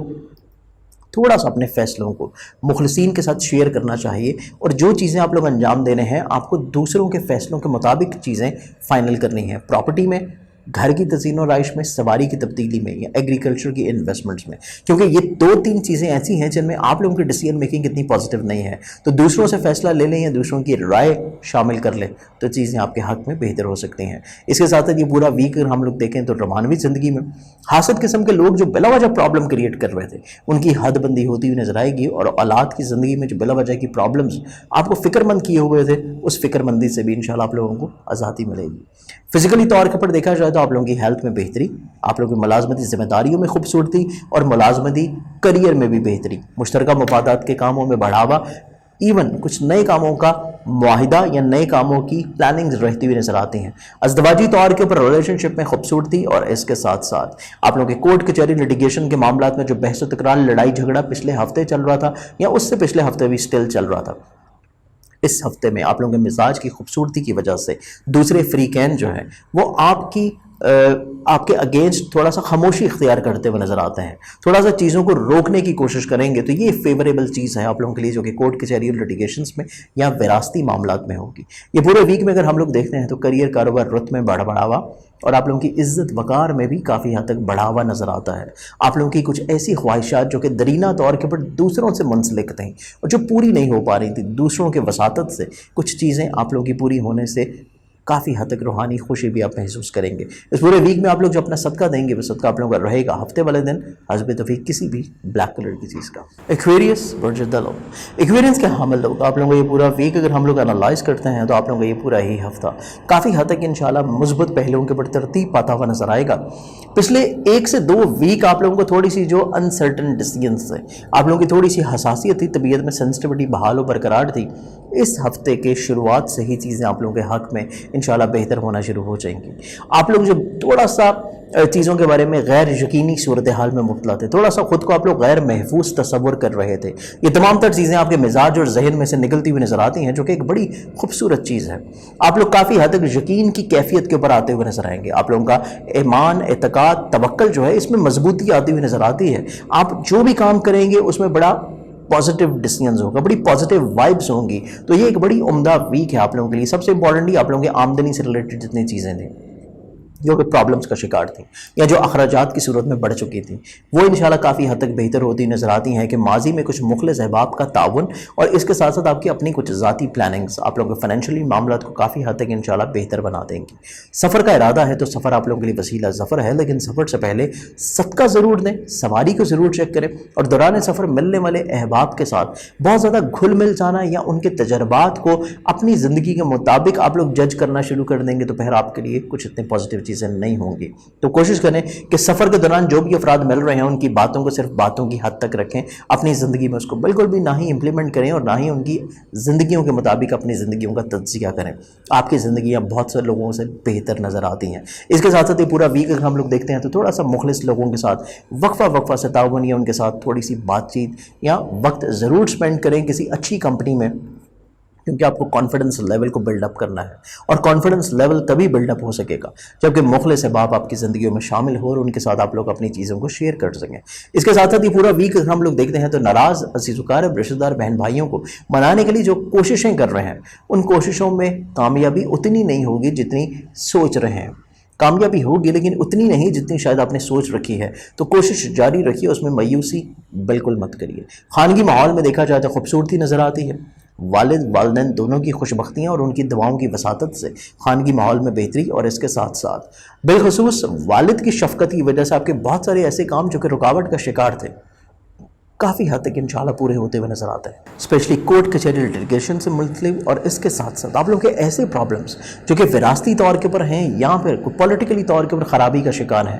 تھوڑا سا اپنے فیصلوں کو مخلصین کے ساتھ شیئر کرنا چاہیے، اور جو چیزیں آپ لوگ انجام دینے ہیں آپ کو دوسروں کے فیصلوں کے مطابق چیزیں فائنل کرنی ہیں، پراپرٹی میں، گھر کی تزئین و آرائش میں، سواری کی تبدیلی میں، یا ایگریکلچر کی انویسٹمنٹس میں، کیونکہ یہ 2-3 چیزیں ایسی ہیں جن میں آپ لوگوں کی ڈیسیژن میکنگ اتنی پازیٹیو نہیں ہے، تو دوسروں سے فیصلہ لے لیں یا دوسروں کی رائے شامل کر لیں تو چیزیں آپ کے حق میں بہتر ہو سکتی ہیں۔ اس کے ساتھ یہ پورا ویک اگر ہم لوگ دیکھیں تو رومانوی زندگی میں حاسد قسم کے لوگ جو بلا وجہ پرابلم کریٹ کر رہے تھے ان کی حد بندی ہوتی ہوئی نظر آئے گی، اور اولاد کی زندگی میں جو بلا وجہ کی پرابلمز آپ کو فکر مند کیے ہوئے تھے اس فکر مندی سے بھی انشاءاللہ آپ لوگوں کو آزادی ملے گی۔ فزیکلی طور پر دیکھا جائے تو آپ لوگوں کی ہیلتھ میں بہتری، آپ لوگوں کی ملازمتی ذمہ داریوں میں خوبصورتی، اور ملازمتی کریئر میں بھی بہتری، مشترکہ مفادات کے کاموں میں بڑھاوا، ایون کچھ نئے کاموں کا معاہدہ یا نئے کاموں کی پلاننگز رہتی ہوئی نظر آتی ہیں۔ ازدواجی طور کے اوپر ریلیشن شپ میں خوبصورتی، اور اس کے ساتھ ساتھ آپ لوگوں کے کورٹ کچہری لٹیگیشن کے معاملات میں جو بحث و تکرار، لڑائی جھگڑا پچھلے ہفتے چل رہا تھا یا اس سے پچھلے ہفتے بھی سٹل چل رہا تھا، اس ہفتے میں آپ لوگوں کے مزاج کی خوبصورتی کی وجہ سے دوسرے فریقین جو ہیں وہ آپ کے اگینسٹ تھوڑا سا خاموشی اختیار کرتے ہوئے نظر آتے ہیں، تھوڑا سا چیزوں کو روکنے کی کوشش کریں گے، تو یہ فیوریبل چیز ہے آپ لوگوں کے لیے جو کہ کورٹ کچہری اور لٹیگیشنز میں یا وراثتی معاملات میں ہوگی۔ یہ پورے ویک میں اگر ہم لوگ دیکھتے ہیں تو کریئر، کاروبار، رت میں بڑھاوا، اور آپ لوگوں کی عزت وقار میں بھی کافی حد تک بڑھاوا نظر آتا ہے۔ آپ لوگوں کی کچھ ایسی خواہشات جو کہ درینہ طور کے اوپر دوسروں سے منسلک تھیں اور جو پوری نہیں ہو پا رہی تھی، دوسروں کے وساطت سے کچھ چیزیں آپ لوگوں کی پوری ہونے سے کافی حد تک روحانی خوشی بھی آپ محسوس کریں گے۔ اس پورے ویک میں آپ لوگ جو اپنا صدقہ دیں گے وہ صدقہ آپ لوگوں کا رہے گا ہفتے والے دن حسب توفیق کسی بھی بلیک کلر کی چیز کا۔ ایکویریس برج الدلو، ایکویرینس کے حامل لوگ آپ لوگوں کو یہ پورا ویک اگر ہم لوگ انالائز کرتے ہیں تو آپ لوگوں کو یہ پورا ہی ہفتہ کافی حد تک انشاءاللہ مثبت پہلوؤں کے اوپر ترتیب پاتا ہوا نظر آئے گا۔ پچھلے 1 سے 2 ویک آپ لوگوں کو تھوڑی سی جو انسرٹن ڈیسیژنز سے آپ لوگوں کی تھوڑی سی حساسیت تھی، طبیعت میں سینسٹیوٹی بحال و برقرار تھی، اس ہفتے کے شروعات سے ہی چیزیں آپ لوگوں کے حق میں انشاءاللہ بہتر ہونا شروع ہو جائیں گی۔ آپ لوگ جو تھوڑا سا چیزوں کے بارے میں غیر یقینی صورتحال میں مبتلا تھے، تھوڑا سا خود کو آپ لوگ غیر محفوظ تصور کر رہے تھے، یہ تمام تر چیزیں آپ کے مزاج اور ذہن میں سے نکلتی ہوئی نظر آتی ہیں، جو کہ ایک بڑی خوبصورت چیز ہے۔ آپ لوگ کافی حد تک یقین کی کیفیت کے اوپر آتے ہوئے نظر آئیں گے، آپ لوگوں کا ایمان، اعتقاد، توکل جو ہے اس میں مضبوطی آتی ہوئی نظر آتی ہے۔ آپ جو بھی کام کریں گے اس میں بڑا پازیٹیو ڈیسیژنز ہوگا، بڑی پازیٹیو وائبس ہوں گی، تو یہ ایک بڑی عمدہ ویک ہے آپ لوگوں کے لیے۔ سب سے امپورٹنٹلی آپ لوگوں کے آمدنی سے ریلیٹڈ جتنی چیزیں تھیں جو کہ پرابلمز کا شکار تھیں یا جو اخراجات کی صورت میں بڑھ چکی تھیں، وہ انشاءاللہ کافی حد تک بہتر ہوتی نظر آتی ہیں کہ ماضی میں کچھ مخلص احباب کا تعاون اور اس کے ساتھ ساتھ آپ کی اپنی کچھ ذاتی پلاننگز آپ لوگوں کے فائنینشلی معاملات کو کافی حد تک انشاءاللہ بہتر بنا دیں گی۔ سفر کا ارادہ ہے تو سفر آپ لوگوں کے لیے وسیلہ ظفر ہے، لیکن سفر سے پہلے صدقہ ضرور دیں، سواری کو ضرور چیک کریں، اور دوران سفر ملنے والے احباب کے ساتھ بہت زیادہ گھل مل جانا یا ان کے تجربات کو اپنی زندگی کے مطابق آپ لوگ جج کرنا شروع کر دیں گے تو پھر آپ کے لیے کچھ اتنے پازیٹیو چیزیں نہیں ہوں گی۔ تو کوشش کریں کہ سفر کے دوران جو بھی افراد مل رہے ہیں ان کی باتوں کو صرف باتوں کی حد تک رکھیں، اپنی زندگی میں اس کو بالکل بھی نہ ہی امپلیمنٹ کریں اور نہ ہی ان کی زندگیوں کے مطابق اپنی زندگیوں کا تجزیہ کریں۔ آپ کی زندگیاں بہت سے لوگوں سے بہتر نظر آتی ہیں۔ اس کے ساتھ ساتھ یہ پورا ویک اگر ہم لوگ دیکھتے ہیں تو تھوڑا سا مخلص لوگوں کے ساتھ وقفہ سے تعاون یا ان کے ساتھ تھوڑی سی بات چیت یا وقت ضرور سپینڈ کریں کسی اچھی کمپنی میں، کیونکہ آپ کو کانفیڈنس لیول کو بلڈ اپ کرنا ہے، اور کانفیڈنس لیول تبھی بلڈ اپ ہو سکے گا جبکہ مخلص احباب آپ کی زندگیوں میں شامل ہو اور ان کے ساتھ آپ لوگ اپنی چیزوں کو شیئر کر سکیں۔ اس کے ساتھ ساتھ یہ پورا ویک ہم لوگ دیکھتے ہیں تو ناراض عزیز و اقارب، رشتہ دار، بہن بھائیوں کو منانے کے لیے جو کوششیں کر رہے ہیں ان کوششوں میں کامیابی اتنی نہیں ہوگی جتنی سوچ رہے ہیں۔ کامیابی ہوگی لیکن اتنی نہیں جتنی شاید آپ نے سوچ رکھی ہے، تو کوشش جاری رکھیے، اس میں مایوسی بالکل مت کریے۔ خانگی ماحول میں دیکھا جائے تو خوبصورتی نظر آتی ہے، والد والدین دونوں کی خوش بختیاں اور ان کی دعاؤں کی وساطت سے خانگی ماحول میں بہتری، اور اس کے ساتھ ساتھ بالخصوص والد کی شفقت کی وجہ سے آپ کے بہت سارے ایسے کام جو کہ رکاوٹ کا شکار تھے کافی حد تک انشاءاللہ پورے ہوتے ہوئے نظر آتے ہیں، اسپیشلی کورٹ کچہری لٹیگیشن سے مختلف، اور اس کے ساتھ ساتھ آپ لوگوں کے ایسے پرابلمز جو کہ وراثتی طور کے اوپر ہیں یا پھر پولیٹیکلی طور کے اوپر خرابی کا شکار ہیں،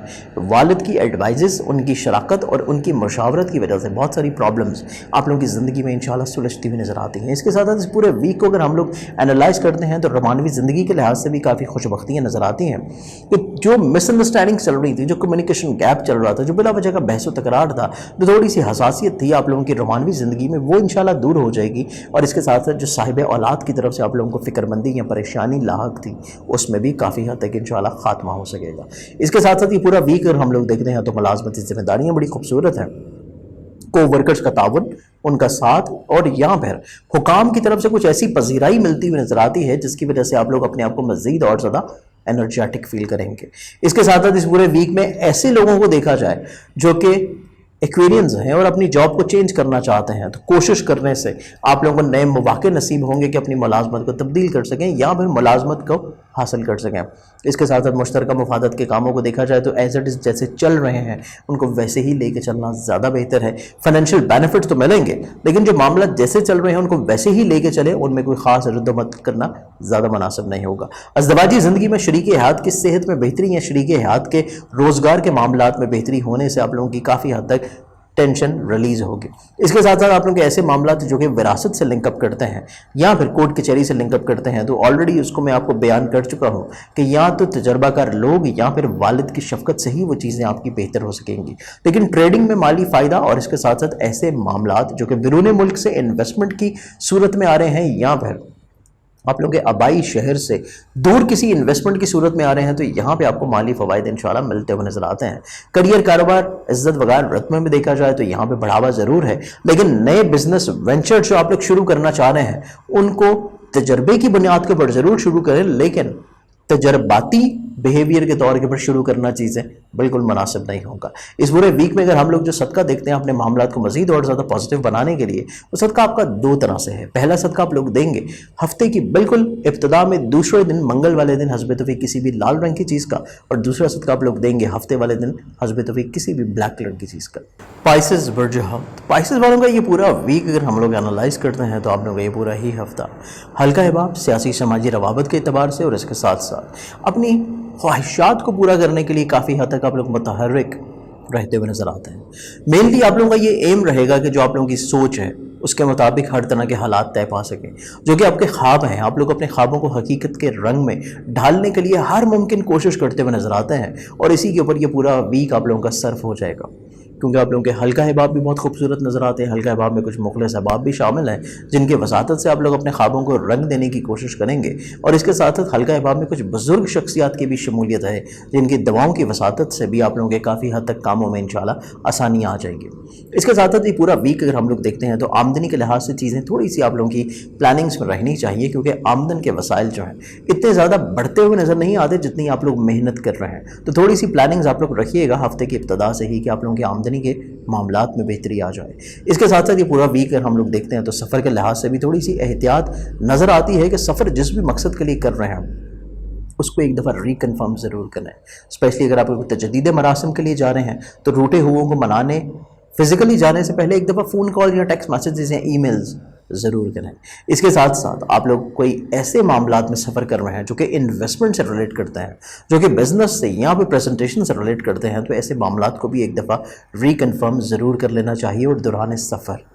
والد کی ایڈوائزز، ان کی شراکت اور ان کی مشاورت کی وجہ سے بہت ساری پرابلمز آپ لوگوں کی زندگی میں انشاءاللہ سلجھتی ہوئی نظر آتی ہیں۔ اس کے ساتھ ساتھ اس پورے ویک کو اگر ہم لوگ انالائز کرتے ہیں تو رومانوی زندگی کے لحاظ سے بھی کافی خوش بختیاں نظر آتی ہیں کہ جو مس انڈرسٹینڈنگ چل رہی تھی، جو کمیونیکیشن گیپ چل رہا تھا، جو بلا وجہ کا بحث و تکرار تھا، جو تھوڑی سی حساسیت تھی آپ لوگوں کی رومانوی زندگی میں، وہ انشاءاللہ دور ہو جائے گی، اور اس کے ساتھ ساتھ جو صاحب اولاد کی طرف سے آپ لوگوں کو فکر مندی یا پریشانی لاحق تھی اس میں بھی کافی حد تک انشاءاللہ خاتمہ ہو سکے گا۔ اس کے ساتھ ساتھ یہ پورا ویک اگر ہم لوگ دیکھتے ہیں تو ملازمتی ذمہ داریاں بڑی خوبصورت ہیں، को वर्कर्स का ताउन, उनका साथ, और यहाँ पर हुकाम की तरफ से कुछ ऐसी पजीराई मिलती हुई नजर आती है जिसकी वजह से आप लोग अपने आप को मजीद और ज़्यादा एनर्जेटिक फील करेंगे। इसके साथ साथ इस पूरे वीक में ऐसे लोगों को देखा जाए जो कि एक्वेरियंस हैं और अपनी जॉब को चेंज करना चाहते हैं, तो कोशिश करने से आप लोगों को नए मौके नसीब होंगे कि अपनी मुलाजमत को तब्दील कर सकें या फिर मुलाजमत को हासिल कर सकें। इसके साथ साथ मुश्तरका मुफादत के कामों को देखा जाए तो एज इट इज़ जैसे चल रहे हैं उनको वैसे ही लेके चलना ज़्यादा बेहतर है। फाइनेंशियल बेनिफिट तो मिलेंगे, लेकिन जो मामला जैसे चल रहे हैं उनको वैसे ही लेके चले, उनमें कोई ख़ास रद्द करना ज़्यादा मुनासिब नहीं होगा। अज़दवाजी ज़िंदगी में शरीक हयात की सेहत में बेहतरी या शरीक हयात के रोज़गार के मामलात में बेहतरी होने से आप लोगों की काफ़ी हद तक टेंशन रिलीज होगी। इसके साथ साथ आप लोग के ऐसे मामला जो कि विरासत से लिंकअप करते हैं या फिर कोर्ट कचहरी से लिंकअप करते हैं, तो ऑलरेडी उसको मैं आपको बयान कर चुका हूं कि या तो तजर्बाकार लोग या फिर वालिद की शफकत से ही वो चीज़ें आपकी बेहतर हो सकेंगी। लेकिन ट्रेडिंग में माली फ़ायदा और इसके साथ साथ ऐसे मामला जो कि बिरून मुल्क से इन्वेस्टमेंट की सूरत में आ रहे हैं या फिर आप लोग के आबाई शहर से दूर किसी इन्वेस्टमेंट की सूरत में आ रहे हैं, तो यहाँ पे आपको माली फ़वाइद इंशाल्लाह मिलते हुए नजर आते हैं। करियर, कारोबार, इज्जत वगैरह रत्म में देखा जाए तो यहाँ पे बढ़ावा ज़रूर है, लेकिन नए बिजनेस वेंचर जो आप लोग शुरू करना चाह रहे हैं उनको तजर्बे की बुनियाद के ऊपर ज़रूर शुरू करें, लेकिन तजर्बाती बिहेवियर के तौर के ऊपर शुरू करना चीज़ें बिल्कुल मुनासिब नहीं होगा। इस पूरे वीक में अगर हम लोग जो सदका देखते हैं अपने मामलात को मज़ीद और ज़्यादा पॉजिटिव बनाने के लिए, वो सदका आपका दो तरह से है। पहला सदका आप लोग देंगे हफ्ते की बिल्कुल इब्तिदा में दूसरे दिन मंगल वाले दिन हस्ब तौफीक किसी भी लाल रंग की चीज़ का, और दूसरा सदका आप लोग देंगे हफ्ते वाले दिन हस्ब तौफीक किसी भी ब्लैक कलर की चीज़ का। स्पाइसेस स्पाइसेस वालों का ये पूरा वीक अगर हम लोग एनालाइज करते हैं तो आप लोग का ये पूरा ही हफ्ता हल्का हिबाब, सियासी समाजी रवाबत के अतबार से और इसके साथ साथ अपनी ख्वाहिशात को पूरा करने के लिए काफ़ी हद तक आप लोग मुतहर्रिक रहते हुए नज़र आते हैं। मेनली आप लोगों का ये एम रहेगा कि जो आप लोगों की सोच है उसके मुताबिक हर तरह के हालात तय पा सकें, जो कि आपके ख्वाब हैं। आप लोग अपने ख्वाबों को हकीकत के रंग में ढालने के लिए हर मुमकिन कोशिश करते हुए नज़र आते हैं, और इसी के ऊपर ये पूरा वीक आप लोगों का सर्फ हो जाएगा, क्योंकि आप लोगों के हल्का हिबाब भी बहुत खूबसूरत नज़र आते हैं। हल्का हिबाब में कुछ मुखलिस अहबाब भी शामिल हैं जिनकी वसातत से आप लोग अपने ख्वाबों को रंग देने की कोशिश करेंगे, और इसके साथ साथ हल्का हिबाब में कुछ बुजुर्ग शख्सियात की भी शमूलियत है जिनकी दवाओं की वसातत से भी आप लोगों के काफ़ी हद तक कामों में इंशाल्लाह आसानियाँ आ जाएंगी। इसके साथ साथ ये पूरा वीक अगर हम लोग देखते हैं तो आमदनी के लिहाज से चीज़ें थोड़ी सी आप लोगों की प्लानिंग्स में रहनी चाहिए, क्योंकि आमदन के वसाइल जो हैं इतने ज़्यादा बढ़ते हुए नज़र नहीं आते जितनी आप लोग मेहनत कर रहे हैं। तो थोड़ी सी प्लानिंग्स आप लोग रखिएगा हफ्ते की इब्तिदा से ही कि आप लोगों की आमदनी के मामलात में बेहतरी आ जाए। इसके साथ साथ ये पूरा वीक अगर हम लोग देखते हैं तो सफ़र के लिहाज से भी थोड़ी सी एहतियात नज़र आती है कि सफ़र जिस भी मकसद के लिए कर रहे हैं उसको एक दफ़ा रिकन्फर्म ज़रूर करें। स्पेशली अगर आप तजदीद मरासिम के लिए जा रहे हैं तो रूठे हुओं को मनाने फिज़िकली जाने से पहले एक दफ़ा फ़ोन कॉल या टेक्स्ट मैसेजेस या ईमेल्स ज़रूर करें। इसके साथ साथ आप लोग कोई ऐसे मामलात में सफ़र कर रहे हैं जो कि इन्वेस्टमेंट से रिलेट करते हैं, जो कि बिज़नेस से या फिर प्रेजेंटेशन से रिलेट करते हैं, तो ऐसे मामलात को भी एक दफ़ा रिकन्फर्म ज़रूर कर लेना चाहिए, और दौरान सफ़र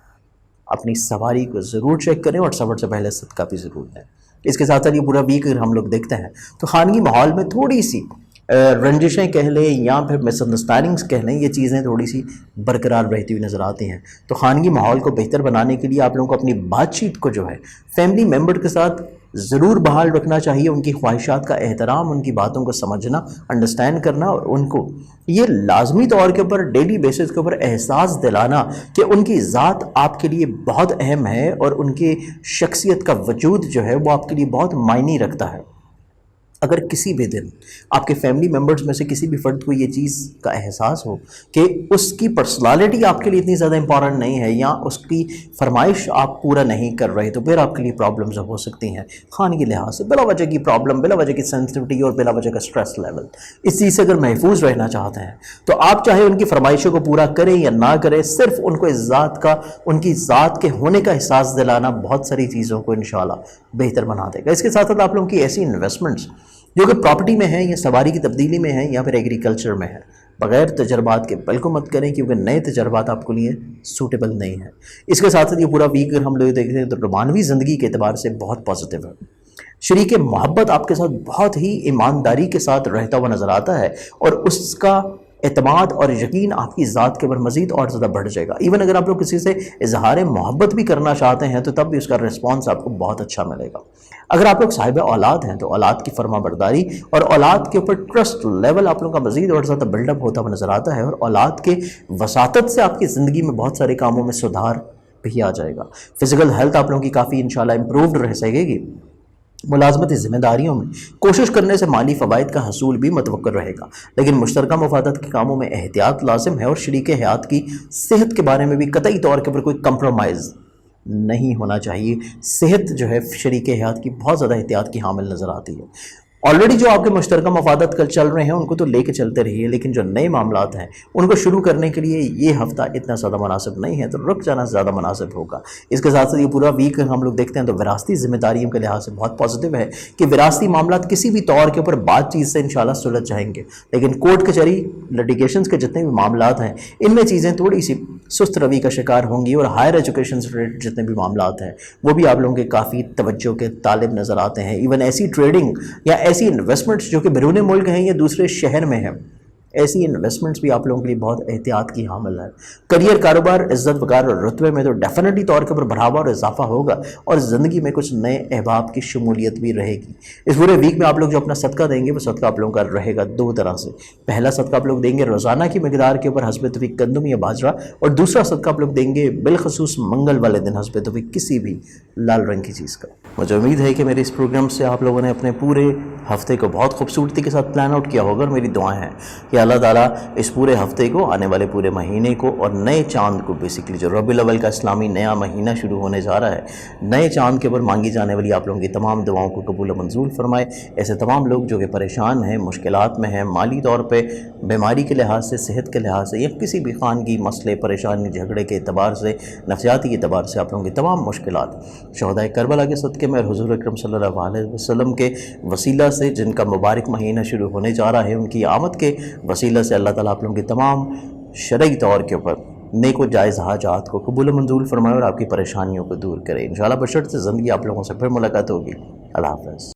अपनी सवारी को ज़रूर चेक करें और सफ़र से पहले सदका भी ज़रूर दें। इसके साथ साथ ये पूरा वीक अगर हम लोग देखते हैं तो खानगी माहौल में थोड़ी सी रंजिशें कह लें या फिर मिसअंडरस्टैंडिंग्स कह लें, ये चीज़ें थोड़ी सी बरकरार रहती हुई नज़र आती हैं। तो खानगी माहौल को बेहतर बनाने के लिए आप लोगों को अपनी बातचीत को जो है फैमिली मेम्बर के साथ ज़रूर बहाल रखना चाहिए। उनकी ख्वाहिशात का एहतराम, उनकी बातों को समझना, अंडरस्टैंड करना, और उनको ये लाजमी तौर के ऊपर डेली बेसिस के ऊपर एहसास दिलाना कि उनकी ज़ात आपके लिए बहुत अहम है और उनकी शख्सियत का वजूद जो है वो आपके लिए बहुत मायने रखता है। अगर किसी भी दिन आपके फैमिली मेम्बर्स में से किसी भी फ़र्द को ये चीज़ का एहसास हो कि उसकी पर्सनालिटी आपके लिए इतनी ज़्यादा इंपॉर्टेंट नहीं है या उसकी फरमाइश आप पूरा नहीं कर रहे, तो फिर आपके लिए प्रॉब्लम्स हो सकती हैं खाने के लिहाज से। बिला वजह की प्रॉब्लम, बिला वजह की सेंसिटिविटी और बिला वजह का स्ट्रेस लेवल, इस चीज़ से अगर महफूज रहना चाहते हैं तो आप चाहे उनकी फरमाइशों को पूरा करें या ना करें, सिर्फ उनको इस ज़ात का, उनकी ज़ात के होने का एहसास दिलाना बहुत सारी चीज़ों को इंशाल्लाह बेहतर बना देगा। इसके साथ साथ आप लोगों की ऐसी इन्वेस्टमेंट्स जो कि प्रॉपर्टी में है या सवारी की तब्दीली में है या फिर एग्रीकल्चर में है, बग़ैर तजर्बात के बिल्कुल मत करें, क्योंकि नए तजर्बात आपके लिए सूटेबल नहीं है। इसके साथ साथ ये पूरा वीक अगर हम लोग देखते हैं तो रोमानवी ज़िंदगी के एतबार से बहुत पॉजिटिव है। शरीक मोहब्बत आपके साथ बहुत ही ईमानदारी के साथ रहता हुआ नज़र आता है, और उसका एतमाद और यकीन आपकी ज़ात के ऊपर मज़ीद और ज़्यादा बढ़ जाएगा। इवन अगर आप लोग किसी से इजहार मोहब्बत भी करना चाहते हैं तो तब भी उसका रिस्पॉन्स आपको बहुत अच्छा मिलेगा। اگر آپ لوگ صاحب اولاد ہیں تو اولاد کی فرما برداری اور اولاد کے اوپر ٹرسٹ لیول آپ لوگوں کا مزید اور زیادہ بلڈ اپ ہوتا ہوا نظر آتا ہے، اور اولاد کے وساطت سے آپ کی زندگی میں بہت سارے کاموں میں سدھار بھی آ جائے گا۔ فزیکل ہیلتھ آپ لوگوں کی کافی انشاءاللہ امپرووڈ رہ سکے گی۔ ملازمتی ذمہ داریوں میں کوشش کرنے سے مالی فوائد کا حصول بھی متوقع رہے گا، لیکن مشترکہ مفادات کے کاموں میں احتیاط لازم ہے، اور شریک حیات کی صحت کے بارے میں بھی قطعی طور کے اوپر کوئی کمپرومائز نہیں ہونا چاہیے۔ صحت جو ہے شریک حیات کی بہت زیادہ احتیاط کی حامل نظر آتی ہے۔ آلریڈی جو آپ کے مشترکہ مفادات کل چل رہے ہیں ان کو تو لے کے چلتے رہیے، لیکن جو نئے معاملات ہیں ان کو شروع کرنے کے لیے یہ ہفتہ اتنا زیادہ مناسب نہیں ہے، تو رک جانا زیادہ مناسب ہوگا۔ اس کے ساتھ ساتھ یہ پورا ویک ہم لوگ دیکھتے ہیں تو وراثتی ذمہ داریوں کے لحاظ سے بہت پازیٹیو ہے کہ وراثتی معاملات کسی بھی طور کے اوپر بات چیت سے انشاءاللہ سلجھ جائیں گے، لیکن کورٹ کچہری لٹیگیشنز کے جتنے بھی معاملات ہیں ان میں چیزیں تھوڑی سی سست روی کا شکار ہوں گی، اور ہائر ایجوکیشن سے ریلیٹڈ جتنے بھی معاملات ہیں وہ بھی آپ لوگوں کے کافی توجہ کے طالب نظر آتے ہیں۔ ایون ایسی ٹریڈنگ یا ایسی انویسٹمنٹس جو کہ بیرون ملک ہیں یا دوسرے شہر میں ہیں، ایسی انویسٹمنٹس بھی آپ لوگوں کے لیے بہت احتیاط کی حامل ہے۔ کریئر، کاروبار، عزت وقار اور رتبے میں تو ڈیفینیٹلی طور کے اوپر بڑھاوا اور اضافہ ہوگا، اور زندگی میں کچھ نئے احباب کی شمولیت بھی رہے گی۔ اس پورے ویک میں آپ لوگ جو اپنا صدقہ دیں گے وہ صدقہ آپ لوگوں کا رہے گا دو طرح سے۔ پہلا صدقہ آپ لوگ دیں گے روزانہ کی مقدار کے اوپر حسب توفیق گندم یا باجرہ، اور دوسرا صدقہ آپ لوگ دیں گے بالخصوص منگل والے دن حسب توفیق کسی بھی لال رنگ کی چیز کا۔ مجھے امید ہے کہ میرے اس پروگرام سے آپ لوگوں نے اپنے پورے ہفتے کو بہت خوبصورتی کے ساتھ پلان آؤٹ کیا ہوگا، اور میری دعائیں ہیں کہ اللہ تعالیٰ اس پورے ہفتے کو، آنے والے پورے مہینے کو اور نئے چاند کو، بیسکلی جو ربیع الاول کا اسلامی نیا مہینہ شروع ہونے جا رہا ہے، نئے چاند کے اوپر مانگی جانے والی آپ لوگوں کی تمام دعاؤں کو قبول و منظور فرمائے۔ ایسے تمام لوگ جو کہ پریشان ہیں، مشکلات میں ہیں، مالی طور پہ، بیماری کے لحاظ سے، صحت کے لحاظ سے، یا کسی بھی خانگی مسئلے، پریشانی، جھگڑے کے اعتبار سے، نفسیاتی اعتبار سے آپ لوگوں کی تمام مشکلات شہداء کربلا کے صدقے میں اور حضور اکرم صلی اللہ علیہ وسلم کے وسیلہ سے، جن کا مبارک مہینہ شروع ہونے جا رہا ہے، ان کی آمد کے وسیلہ سے اللہ تعالیٰ آپ لوگوں کی تمام شرعی طور کے اوپر نیک و جائز حاجات کو قبول و منظور فرمائے اور آپ کی پریشانیوں کو دور کرے۔ انشاءاللہ بشرط سے زندگی آپ لوگوں سے پھر ملاقات ہوگی۔ اللہ حافظ۔